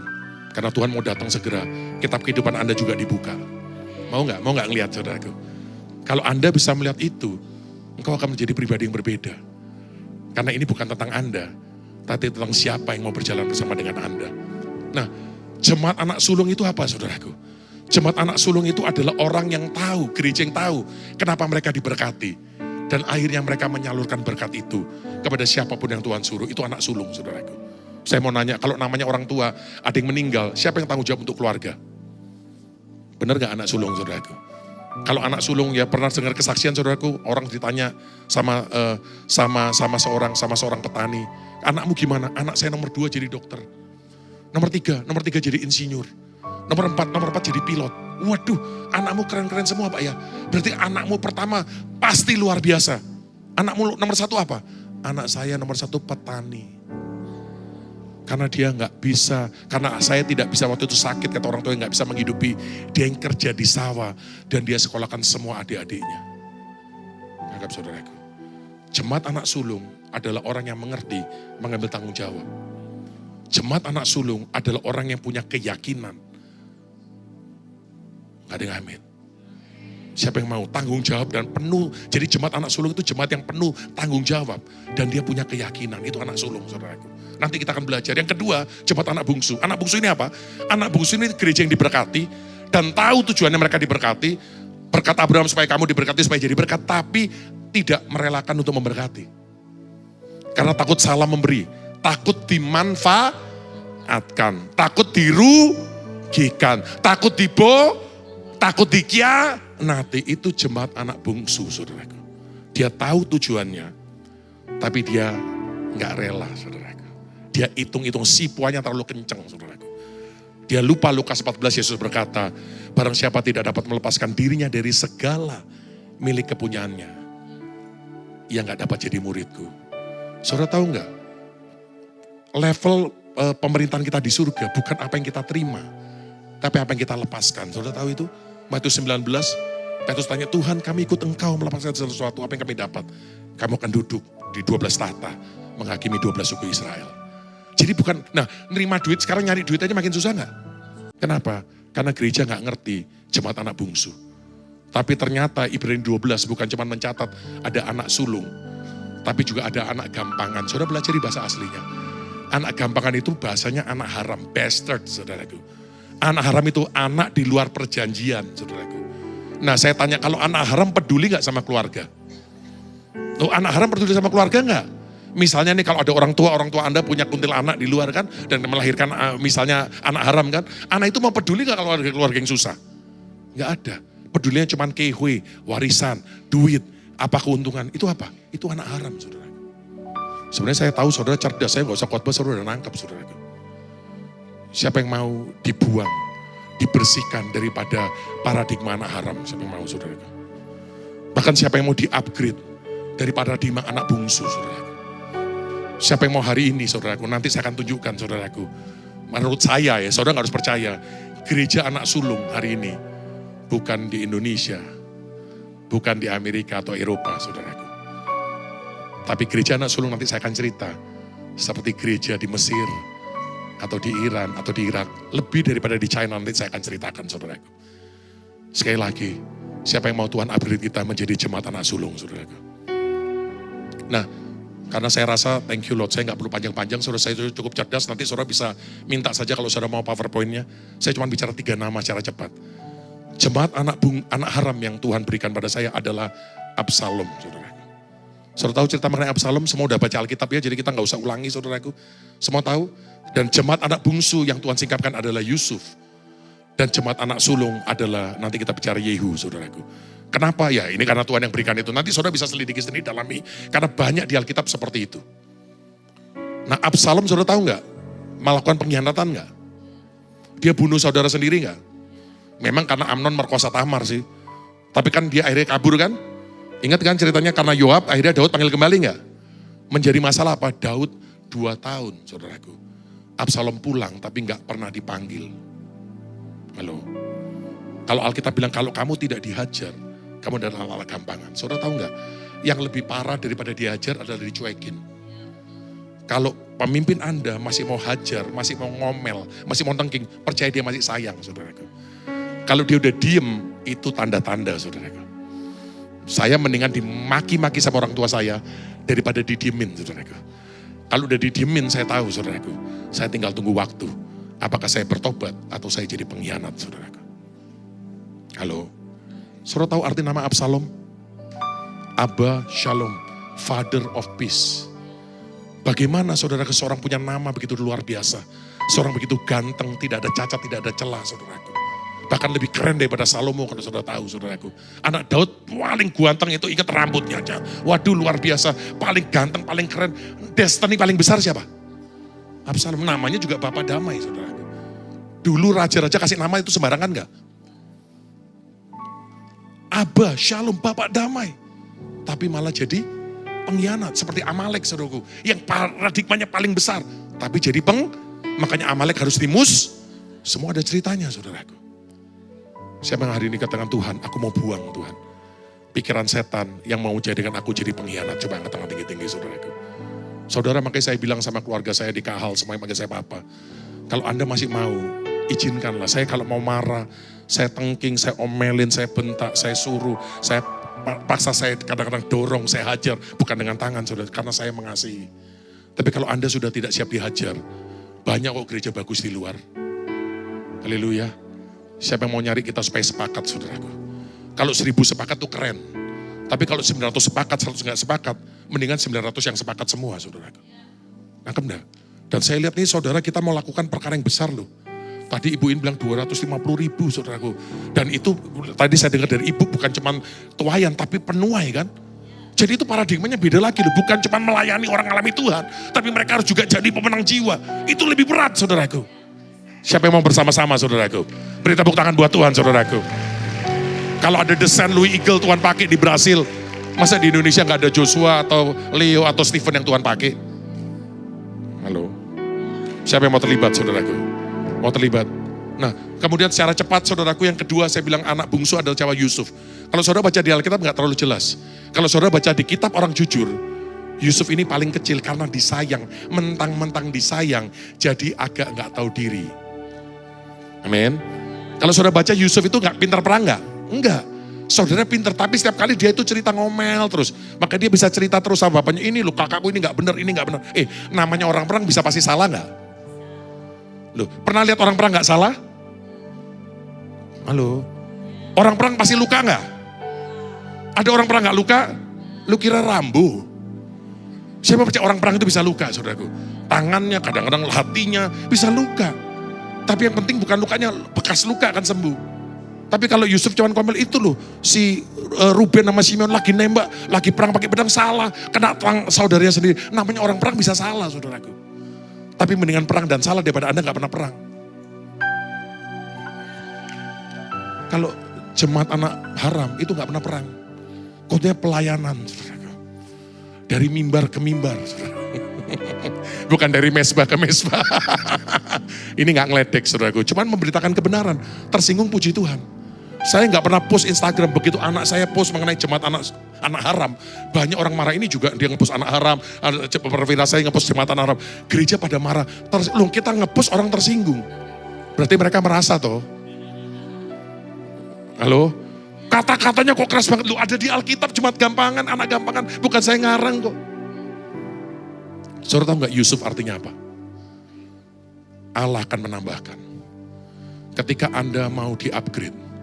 karena Tuhan mau datang segera, kitab kehidupan Anda juga dibuka. Mau nggak ngelihat saudaraku? Kalau Anda bisa melihat itu, engkau akan menjadi pribadi yang berbeda. Karena ini bukan tentang Anda, tapi tentang siapa yang mau berjalan bersama dengan Anda. Nah, jemaat anak sulung itu apa saudaraku? Jemaat anak sulung itu adalah orang yang tahu, gereja yang tahu kenapa mereka diberkati. Dan akhirnya mereka menyalurkan berkat itu kepada siapapun yang Tuhan suruh. Itu anak sulung saudaraku. Saya mau nanya, kalau namanya orang tua, ada yang meninggal, siapa yang tanggung jawab untuk keluarga? Benar gak anak sulung saudaraku? Kalau anak sulung ya pernah dengar kesaksian saudaraku, orang ditanya sama seorang petani, anakmu gimana? Anak saya nomor 2 jadi dokter, nomor 3 jadi insinyur, nomor 4 jadi pilot. Waduh, anakmu keren-keren semua Pak ya. Berarti anakmu pertama pasti luar biasa. Anakmu nomor 1 apa? Anak saya nomor 1 petani. Karena dia nggak bisa, karena saya tidak bisa waktu itu sakit, kata orang tua yang nggak bisa menghidupi, dia yang kerja di sawah dan dia sekolahkan semua adik-adiknya. Anggap saudaraku, jemaat anak sulung adalah orang yang mengerti, mengambil tanggung jawab. Jemaat anak sulung adalah orang yang punya keyakinan. Gak ada yang amin. Siapa yang mau tanggung jawab dan penuh, jadi jemaat anak sulung itu jemaat yang penuh tanggung jawab dan dia punya keyakinan, itu anak sulung saudaraku. Nanti kita akan belajar. Yang kedua, jemaat anak bungsu. Anak bungsu ini apa? Anak bungsu ini gereja yang diberkati dan tahu tujuannya mereka diberkati. Berkat Abraham supaya kamu diberkati, supaya jadi berkat, tapi tidak merelakan untuk memberkati. Karena takut salah memberi, takut dimanfaatkan, takut dirugikan, takut takut dikhianati. Itu jemaat anak bungsu, saudaraku. Dia tahu tujuannya, tapi dia nggak rela, saudaraku. Dia hitung-hitung, sipuannya terlalu kencang, saudaraku. Dia lupa Lukas 14, Yesus berkata, barang siapa tidak dapat melepaskan dirinya dari segala milik kepunyaannya, ia nggak dapat jadi muridku. Saudara tahu nggak? Level pemerintahan kita di surga bukan apa yang kita terima, tapi apa yang kita lepaskan. Saudara tahu itu? Matius 19, Petrus tanya, Tuhan kami ikut engkau melakukan sesuatu, apa yang kami dapat? Kamu akan duduk di 12 tahta, menghakimi 12 suku Israel. Jadi bukan, nerima duit, sekarang nyari duit aja makin susah gak? Kenapa? Karena gereja gak ngerti jemaat anak bungsu. Tapi ternyata Ibrani 12 bukan cuma mencatat ada anak sulung, tapi juga ada anak gampangan. Saudara belajar di bahasa aslinya. Anak gampangan itu bahasanya anak haram, bastard, saudaraku. Anak haram itu anak di luar perjanjian, saudaraku. Nah saya tanya, kalau anak haram peduli gak sama keluarga? Tuh anak haram peduli sama keluarga gak? Misalnya nih kalau ada orang tua Anda punya kuntil anak di luar kan, dan melahirkan misalnya anak haram kan, anak itu mau peduli gak kalau ada keluarga yang susah? Gak ada. Pedulinya cuma kehwe, warisan, duit, apa keuntungan, itu apa? Itu anak haram, saudara. Sebenarnya saya tahu saudara cerdas, saya gak usah khotbah, saudara udah nangkap, saudara. Siapa yang mau dibuang, dibersihkan daripada paradigma anak haram, siapa yang mau, saudara. Bahkan siapa yang mau di-upgrade dari paradigma anak bungsu, saudara. Siapa yang mau hari ini, saudaraku, nanti saya akan tunjukkan, saudaraku. Menurut saya ya, saudara gak harus percaya, gereja anak sulung hari ini, bukan di Indonesia, bukan di Amerika atau Eropa, saudaraku. Tapi gereja anak sulung nanti saya akan cerita, seperti gereja di Mesir, atau di Iran, atau di Irak, lebih daripada di China nanti saya akan ceritakan, saudaraku. Sekali lagi, siapa yang mau Tuhan upgrade kita menjadi jemaat anak sulung, saudaraku. Nah, karena saya rasa, thank you Lord, saya nggak perlu panjang-panjang, saudara saya cukup cerdas, nanti saudara bisa minta saja kalau saudara mau PowerPoint-nya. Saya cuma bicara 3 nama secara cepat. Jemaat anak haram yang Tuhan berikan pada saya adalah Absalom, saudara. Saudara tahu cerita mengenai Absalom, semua udah baca Alkitab ya, jadi kita nggak usah ulangi, saudaraku. Semua tahu. Dan jemaat anak bungsu yang Tuhan singkapkan adalah Yusuf. Dan jemaat anak sulung adalah, nanti kita bicara Yehu, saudaraku. Kenapa? Ya ini karena Tuhan yang berikan itu. Nanti saudara bisa selidiki sendiri, dalami. Karena banyak di Alkitab seperti itu. Nah Absalom saudara tahu nggak? Melakukan pengkhianatan nggak? Dia bunuh saudara sendiri nggak? Memang karena Amnon merkosa Tamar sih. Tapi kan dia akhirnya kabur kan? Ingat kan ceritanya karena Yoab akhirnya Daud panggil kembali nggak? Menjadi masalah apa? Daud 2 tahun saudaraku. Absalom pulang tapi nggak pernah dipanggil. Halo. Kalau Alkitab bilang kalau kamu tidak dihajar, kamu adalah anak gampangan. Saudara tahu nggak? Yang lebih parah daripada dihajar adalah dicuekin. Kalau pemimpin Anda masih mau hajar, masih mau ngomel, masih mau tengking, percaya dia masih sayang, saudaraku. Kalau dia udah diem, itu tanda-tanda, saudaraku. Saya mendingan dimaki-maki sama orang tua saya daripada didiemin, saudaraku. Kalau udah didiemin, saya tahu, saudaraku. Saya tinggal tunggu waktu. Apakah saya bertobat atau saya jadi pengkhianat, saudaraku. Halo. Saudara tahu arti nama Absalom? Abba Shalom, Father of Peace. Bagaimana saudara seorang punya nama begitu luar biasa. Seorang begitu ganteng, tidak ada cacat, tidak ada celah, saudaraku. Bahkan lebih keren daripada Salomo kalau saudara tahu, saudaraku. Anak Daud paling ganteng itu ingat rambutnya aja. Waduh luar biasa, paling ganteng, paling keren. Destiny paling besar siapa? Absalom, namanya juga Bapak Damai, saudaraku. Dulu raja-raja kasih nama itu sembarangan enggak? Abba, Shalom, Bapak Damai. Tapi malah jadi pengkhianat. Seperti Amalek, saudaraku. Yang paradigmanya paling besar. Tapi jadi makanya Amalek harus dimus. Semua ada ceritanya, saudaraku. Siapa yang hari ini katakan Tuhan, aku mau buang Tuhan. Pikiran setan yang mau jadikan aku jadi pengkhianat. Coba angkat tangan tinggi-tinggi, saudaraku. Saudara, makanya saya bilang sama keluarga saya di Kahal, semuanya panggil saya Papa. Kalau Anda masih mau, izinkanlah. Saya kalau mau marah, saya tengking, saya omelin, saya bentak, saya suruh, saya paksa, saya kadang-kadang dorong, saya hajar. Bukan dengan tangan, saudara, karena saya mengasihi. Tapi kalau Anda sudah tidak siap dihajar, banyak kok gereja bagus di luar. Haleluya. Siapa yang mau nyari kita supaya sepakat, saudaraku. Kalau 1000 sepakat tuh keren. Tapi kalau 900 sepakat, 100 nggak sepakat, mendingan 900 yang sepakat semua, saudaraku. Nangkep enggak? Dan saya lihat nih saudara, kita mau lakukan perkara yang besar loh. Tadi Ibu In bilang 250.000, saudaraku. Dan itu tadi saya dengar dari Ibu bukan cuma tuayan, tapi penuai kan. Jadi itu paradigmanya beda lagi loh. Bukan cuma melayani orang alami Tuhan, tapi mereka harus juga jadi pemenang jiwa. Itu lebih berat, saudaraku. Siapa yang mau bersama-sama, saudaraku? Beri tepuk tangan buat Tuhan, saudaraku. Kalau ada The Saint Louis Eagle Tuhan pakai di Brasil, masa di Indonesia nggak ada Joshua atau Leo atau Stephen yang Tuhan pakai? Halo. Siapa yang mau terlibat, saudaraku? Mau terlibat? Nah, kemudian secara cepat saudaraku yang kedua saya bilang anak bungsu adalah Jawa Yusuf. Kalau saudara baca di Alkitab nggak terlalu jelas. Kalau saudara baca di kitab orang jujur, Yusuf ini paling kecil karena disayang, mentang-mentang disayang, jadi agak nggak tahu diri. Amin. Kalau saudara baca Yusuf itu nggak pintar perang nggak? Enggak. Saudara pintar, tapi setiap kali dia itu cerita ngomel terus. Maka dia bisa cerita terus sama bapaknya, ini loh kakakku ini nggak benar, ini nggak benar. Namanya orang perang bisa pasti salah nggak? Loh, pernah lihat orang perang nggak salah? Halo? Orang perang pasti luka nggak? Ada orang perang nggak luka? Lu kira Rambo? Siapa percaya orang perang itu bisa luka, saudaraku? Tangannya, kadang-kadang hatinya bisa luka. Tapi yang penting bukan lukanya, bekas luka akan sembuh. Tapi kalau Yusuf cuman komel itu loh, si Ruben sama Simeon lagi nembak, lagi perang pakai pedang salah, kena terang saudaranya sendiri. Namanya orang perang bisa salah, saudaraku. Tapi mendingan perang dan salah daripada Anda gak pernah perang. Kalau jemaat anak haram itu gak pernah perang. Kodenya pelayanan, saudaraku. Dari mimbar ke mimbar, saudaraku. Bukan dari mesbah ke mesbah. Ini gak ngeledek, saudaraku. Cuman memberitakan kebenaran, tersinggung puji Tuhan. Saya nggak pernah post Instagram, begitu anak saya post mengenai jemaat anak haram. Banyak orang marah, ini juga dia ngepost anak haram, perwira saya ngepost jemaat anak haram. Gereja pada marah, kita ngepost orang tersinggung. Berarti mereka merasa toh. Halo? Kata-katanya kok keras banget, lu ada di Alkitab jemaat gampangan, anak gampangan, bukan saya ngarang kok. Saudara tahu nggak Yusuf artinya apa? Allah akan menambahkan. Ketika Anda mau di-upgrade,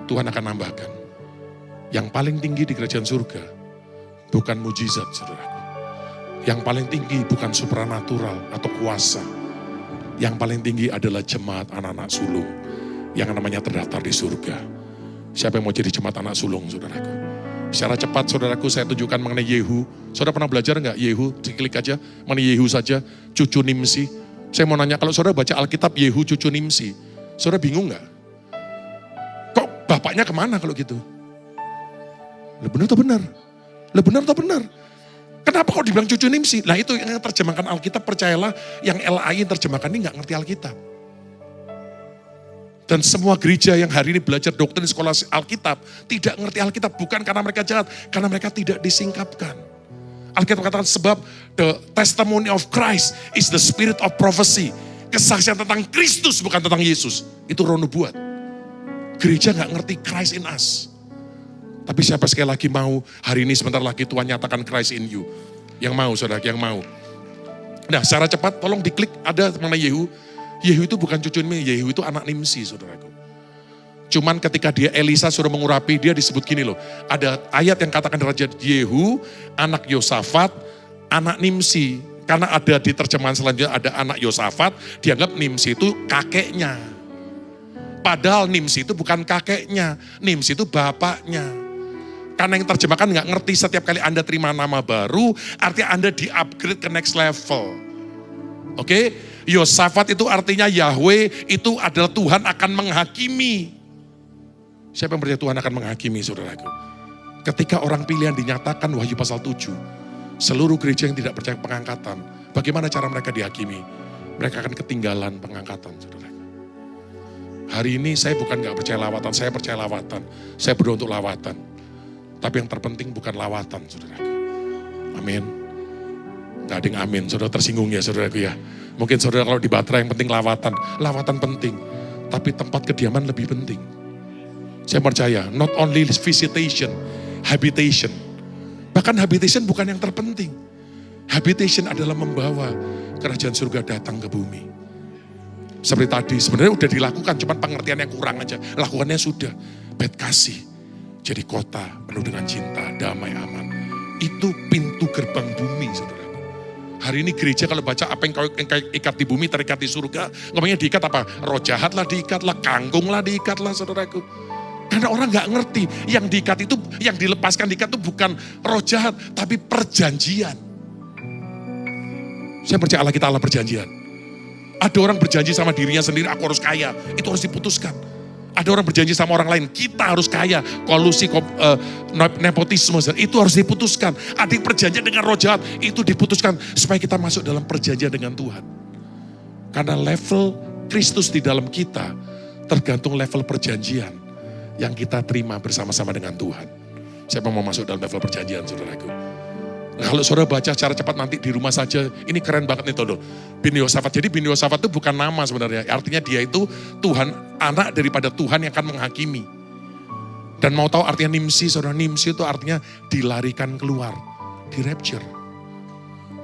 Tuhan akan nambahkan. Yang paling tinggi di kerajaan surga bukan mujizat, saudaraku. Yang paling tinggi bukan supranatural atau kuasa. Yang paling tinggi adalah jemaat anak-anak sulung yang namanya terdaftar di surga. Siapa yang mau jadi jemaat anak sulung, saudaraku? Secara cepat, saudaraku, saya tunjukkan mengenai Yehu. Saudara pernah belajar enggak Yehu? Klik aja, mengenai Yehu saja, cucu Nimsi. Saya mau nanya, kalau saudara baca Alkitab Yehu cucu Nimsi, saudara bingung enggak? Bapaknya kemana kalau gitu? Benar atau benar? Benar atau benar? Kenapa kok dibilang cucu Nimsi? Nah itu yang terjemahkan Alkitab, percayalah yang LAI terjemahkan ini gak ngerti Alkitab. Dan semua gereja yang hari ini belajar doktrin sekolah Alkitab, tidak ngerti Alkitab, bukan karena mereka jahat, karena mereka tidak disingkapkan. Alkitab katakan sebab the testimony of Christ is the spirit of prophecy. Kesaksian tentang Kristus bukan tentang Yesus. Itu roh nubuat. Gereja gak ngerti Christ in us. Tapi siapa sekali lagi mau, hari ini sebentar lagi Tuhan nyatakan Christ in you. Yang mau, saudara, yang mau. Nah, secara cepat tolong diklik, ada mengenai Yehu. Yehu itu bukan cucu Nimsi, Yehu itu anak Nimsi, saudaraku. Cuman ketika dia Elisa suruh mengurapi, dia disebut gini loh. Ada ayat yang katakan Raja Yehu, anak Yosafat, anak Nimsi. Karena ada di terjemahan selanjutnya ada anak Yosafat, dianggap Nimsi itu kakeknya. Padahal Nimsi itu bukan kakeknya, Nimsi itu bapaknya. Karena yang terjemahkan nggak ngerti, setiap kali Anda terima nama baru, artinya Anda di-upgrade ke next level. Oke? Yosafat itu artinya Yahweh, itu adalah Tuhan akan menghakimi. Siapa yang percaya Tuhan akan menghakimi, saudaraku? Ketika orang pilihan dinyatakan Wahyu pasal 7, seluruh gereja yang tidak percaya pengangkatan, bagaimana cara mereka dihakimi? Mereka akan ketinggalan pengangkatan, saudara. Hari ini saya bukan gak percaya lawatan, saya percaya lawatan. Saya berdoa untuk lawatan. Tapi yang terpenting bukan lawatan, saudaraku. Amin. Gak ada yang amin, saudara tersinggung ya saudaraku ya. Mungkin saudara kalau di Batra yang penting lawatan. Lawatan penting, tapi tempat kediaman lebih penting. Saya percaya, not only visitation, habitation. Bahkan habitation bukan yang terpenting. Habitation adalah membawa kerajaan surga datang ke bumi. Seperti tadi, sebenarnya udah dilakukan, cuma pengertian yang kurang aja. Lakukannya sudah. Bait kasih. Jadi kota penuh dengan cinta, damai, aman. Itu pintu gerbang bumi, saudara. Hari ini gereja kalau baca apa yang kau ikat di bumi terikat di surga. Ngomongnya diikat apa? Roh jahat lah diikat lah, kangkung lah diikat lah, saudaraku. Karena orang gak ngerti, yang diikat itu, yang dilepaskan diikat itu bukan roh jahat, tapi perjanjian. Saya percaya Allah kita Allah perjanjian. Ada orang berjanji sama dirinya sendiri, aku harus kaya. Itu harus diputuskan. Ada orang berjanji sama orang lain, kita harus kaya. Kolusi, nepotisme, itu harus diputuskan. Ada yang perjanjian dengan roh jahat, itu diputuskan. Supaya kita masuk dalam perjanjian dengan Tuhan. Karena level Kristus di dalam kita tergantung level perjanjian yang kita terima bersama-sama dengan Tuhan. Siapa mau masuk dalam level perjanjian, saudaraku? Nah, kalau saudara baca secara cepat nanti di rumah saja, ini keren banget nih Todo. Bin Yosafat, jadi Bin Yosafat itu bukan nama sebenarnya. Artinya dia itu Tuhan, anak daripada Tuhan yang akan menghakimi. Dan mau tahu artinya Nimsi, saudara, Nimsi itu artinya dilarikan keluar, di rapture.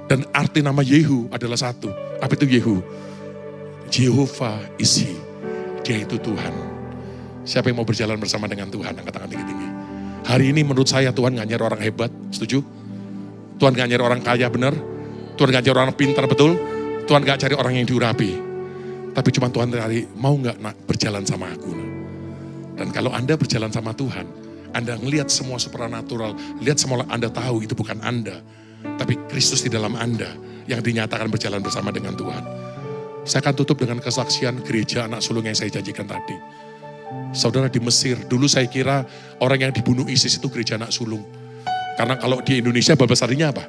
Dan arti nama Yehu adalah satu. Apa itu Yehu? Jehovah isi, dia itu Tuhan. Siapa yang mau berjalan bersama dengan Tuhan? Angkat tangan tinggi-tinggi. Hari ini menurut saya Tuhan gak nyari orang hebat, setuju? Tuhan gak nyari orang kaya, benar? Tuhan gak nyari orang pintar, betul? Tuhan gak cari orang yang diurapi. Tapi cuma Tuhan cari, mau gak nak berjalan sama aku? Dan kalau Anda berjalan sama Tuhan, Anda ngelihat semua supernatural, lihat semua, Anda tahu itu bukan Anda. Tapi Kristus di dalam Anda yang dinyatakan berjalan bersama dengan Tuhan. Saya akan tutup dengan kesaksian gereja anak sulung yang saya janjikan tadi. Saudara, di Mesir, dulu saya kira orang yang dibunuh ISIS itu gereja anak sulung. Karena kalau di Indonesia babas artinya apa?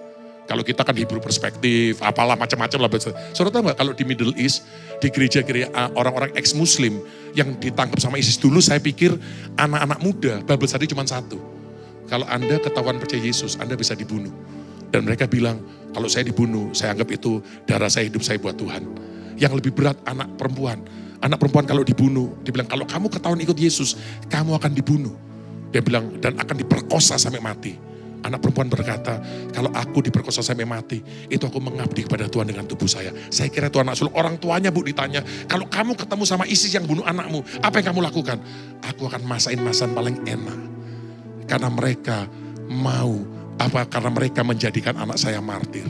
Kalau kita kan Hebrew perspektif, apalah macam-macam lah. Saudara tahu nggak kalau di Middle East, di gereja-gereja orang-orang ex-Muslim yang ditangkap sama ISIS dulu, saya pikir anak-anak muda, babas arti cuma satu. Kalau Anda ketahuan percaya Yesus, Anda bisa dibunuh. Dan mereka bilang, kalau saya dibunuh, saya anggap itu darah saya, hidup saya buat Tuhan. Yang lebih berat anak perempuan. Anak perempuan kalau dibunuh, dibilang kalau kamu ketahuan ikut Yesus, kamu akan dibunuh. Dia bilang, dan akan diperkosa sampai mati. Anak perempuan berkata, kalau aku diperkosa sampai mati, itu aku mengabdi kepada Tuhan dengan tubuh saya. Saya kira itu anak sulung. Orang tuanya bu ditanya, kalau kamu ketemu sama ISIS yang bunuh anakmu, apa yang kamu lakukan? Aku akan masakin masakan paling enak. Karena mereka mau, karena mereka menjadikan anak saya martir.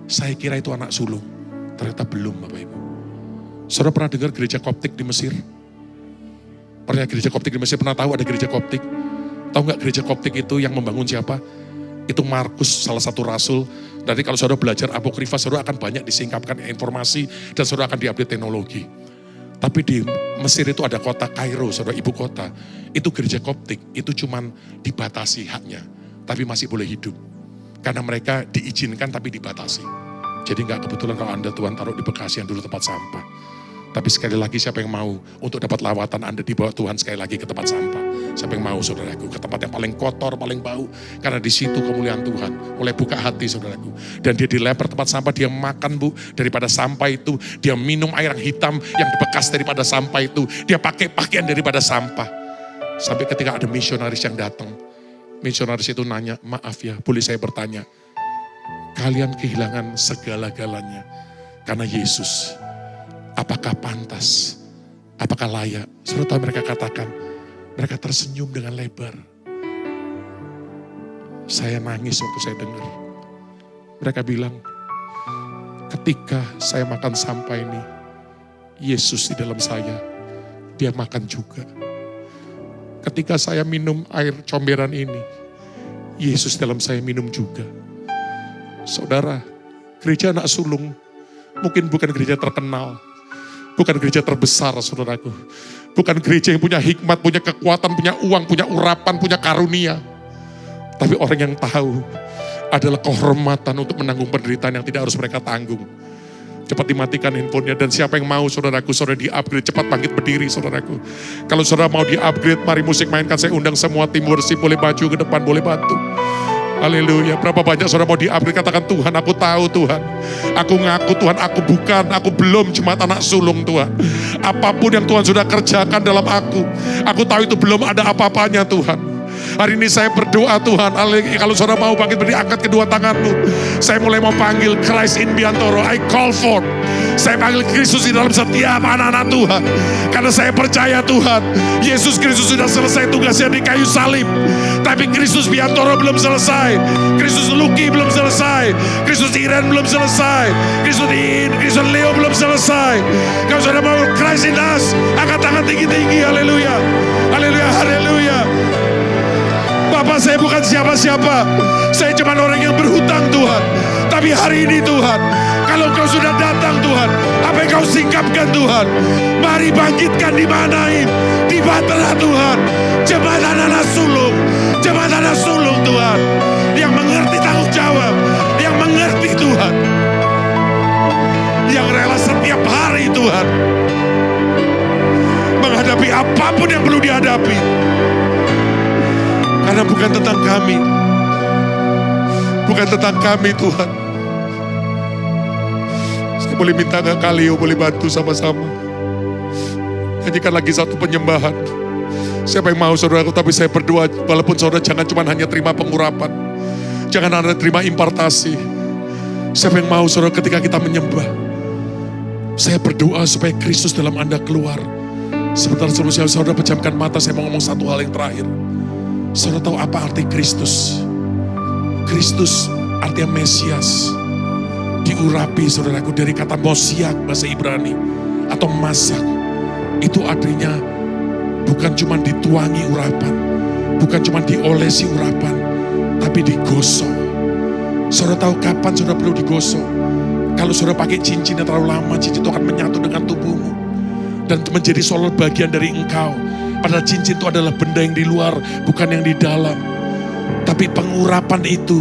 Saya kira itu anak sulung. Ternyata belum, Bapak Ibu. Saudara pernah dengar gereja Koptik di Mesir? Pernah gereja Koptik di Mesir? Pernah tahu ada gereja Koptik? Tahu nggak gereja Koptik itu yang membangun siapa? Itu Markus, salah satu rasul. Nanti kalau saudara belajar apokrifa, saudara akan banyak disingkapkan informasi dan saudara akan diupdate teknologi. Tapi di Mesir itu ada kota Kairo, saudara, ibu kota. Itu gereja Koptik, itu cuman dibatasi haknya, tapi masih boleh hidup. Karena mereka diizinkan tapi dibatasi. Jadi nggak kebetulan kalau Anda Tuhan taruh di Bekasi yang dulu tempat sampah. Tapi sekali lagi siapa yang mau untuk dapat lawatan Anda dibawa Tuhan sekali lagi ke tempat sampah. Siapa yang mau saudaraku ke tempat yang paling kotor, paling bau. Karena di situ kemuliaan Tuhan. Mulai buka hati saudaraku. Dan dia dilempar tempat sampah, dia makan bu daripada sampah itu. Dia minum air yang hitam yang bekas daripada sampah itu. Dia pakai pakaian daripada sampah. Sampai ketika ada misionaris yang datang. Misionaris itu nanya, maaf ya boleh saya bertanya. Kalian kehilangan segala-galanya karena Yesus. Apakah pantas? Apakah layak? Saudara mereka katakan, mereka tersenyum dengan lebar. Saya nangis waktu saya dengar. Mereka bilang, ketika saya makan sampah ini, Yesus di dalam saya, dia makan juga. Ketika saya minum air comberan ini, Yesus dalam saya minum juga. Saudara, gereja anak sulung mungkin bukan gereja terkenal. Bukan gereja terbesar, saudaraku. Bukan gereja yang punya hikmat, punya kekuatan, punya uang, punya urapan, punya karunia. Tapi orang yang tahu adalah kehormatan untuk menanggung penderitaan yang tidak harus mereka tanggung. Cepat dimatikan handphonenya dan siapa yang mau saudaraku, saudara di-upgrade, cepat bangkit berdiri saudaraku. Kalau saudara mau di-upgrade, mari musik mainkan, saya undang semua tim worship, boleh maju ke depan, boleh bantu. Haleluya. Berapa banyak saudara mau di-upgrade, katakan Tuhan aku tahu Tuhan. Aku ngaku Tuhan aku bukan, aku belum cuma anak sulung Tuhan. Apapun yang Tuhan sudah kerjakan dalam aku tahu itu belum ada apa-apanya Tuhan. Hari ini saya berdoa Tuhan, kalau saudara mau bangkit berdiri, angkat kedua tanganmu. Saya mulai mau panggil Christ in Biantoro, I call forth. Saya panggil Kristus di dalam setiap anak-anak Tuhan. Karena saya percaya Tuhan, Yesus Kristus sudah selesai tugasnya di kayu salib. Tapi Kristus Biantoro belum selesai. Kristus Luki belum selesai. Kristus Iren belum selesai. Kristus Leo belum selesai. Kalau saudara mau Christ in us, angkat tangan tinggi-tinggi, haleluya. Haleluya, haleluya. Bapak saya bukan siapa-siapa. Saya cuma orang yang berhutang Tuhan. Tapi hari ini Tuhan, kalau Kau sudah datang Tuhan, apa yang Kau singkapkan Tuhan? Mari bangkitkan di Mahanaim, di Batra Tuhan. Jemaat anak sulung, jemaat anak sulung Tuhan. Yang mengerti tanggung jawab, yang mengerti Tuhan. Yang rela setiap hari Tuhan apapun yang perlu dihadapi. Karena bukan tentang kami. Bukan tentang kami Tuhan. Saya boleh minta gak Kaleo boleh bantu sama-sama. Nyanyikan lagi satu penyembahan. Siapa yang mau saudaraku, tapi saya berdoa walaupun saudara jangan cuma hanya terima pengurapan. Jangan hanya terima impartasi. Siapa yang mau saudara ketika kita menyembah. Saya berdoa supaya Kristus dalam Anda keluar. Sebentar sebelum saudara pejamkan mata, saya mau ngomong satu hal yang terakhir. Saudara tahu apa arti Kristus? Kristus artinya Mesias. Diurapi saudaraku dari kata mosiak bahasa Ibrani. Atau masak. Itu artinya bukan cuma dituangi urapan. Bukan cuma diolesi urapan. Tapi digosok. Saudara tahu kapan saudara perlu digosok? Kalau saudara pakai cincin yang terlalu lama, cincin itu akan menyatu dengan tubuhmu. Dan itu menjadi seolah bagian dari engkau. Padahal cincin itu adalah benda yang di luar, bukan yang di dalam. Tapi pengurapan itu,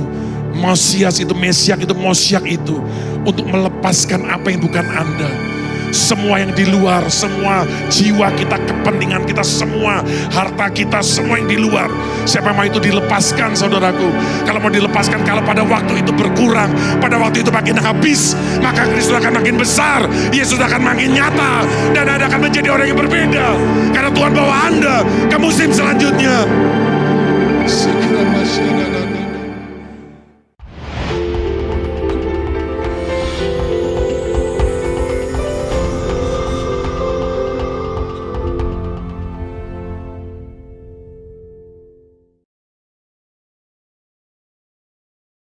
Mesias itu, Mesiak itu, Mosiak itu, untuk melepaskan apa yang bukan Anda. Semua yang di luar, semua jiwa kita, kepentingan kita, semua harta kita, semua yang di luar. Siapa yang mau itu dilepaskan saudaraku. Kalau mau dilepaskan, kalau pada waktu itu berkurang, pada waktu itu makin habis, maka Kristus akan makin besar, Yesus akan makin nyata, dan Anda akan menjadi orang yang berbeda. Karena Tuhan bawa Anda ke musim selanjutnya.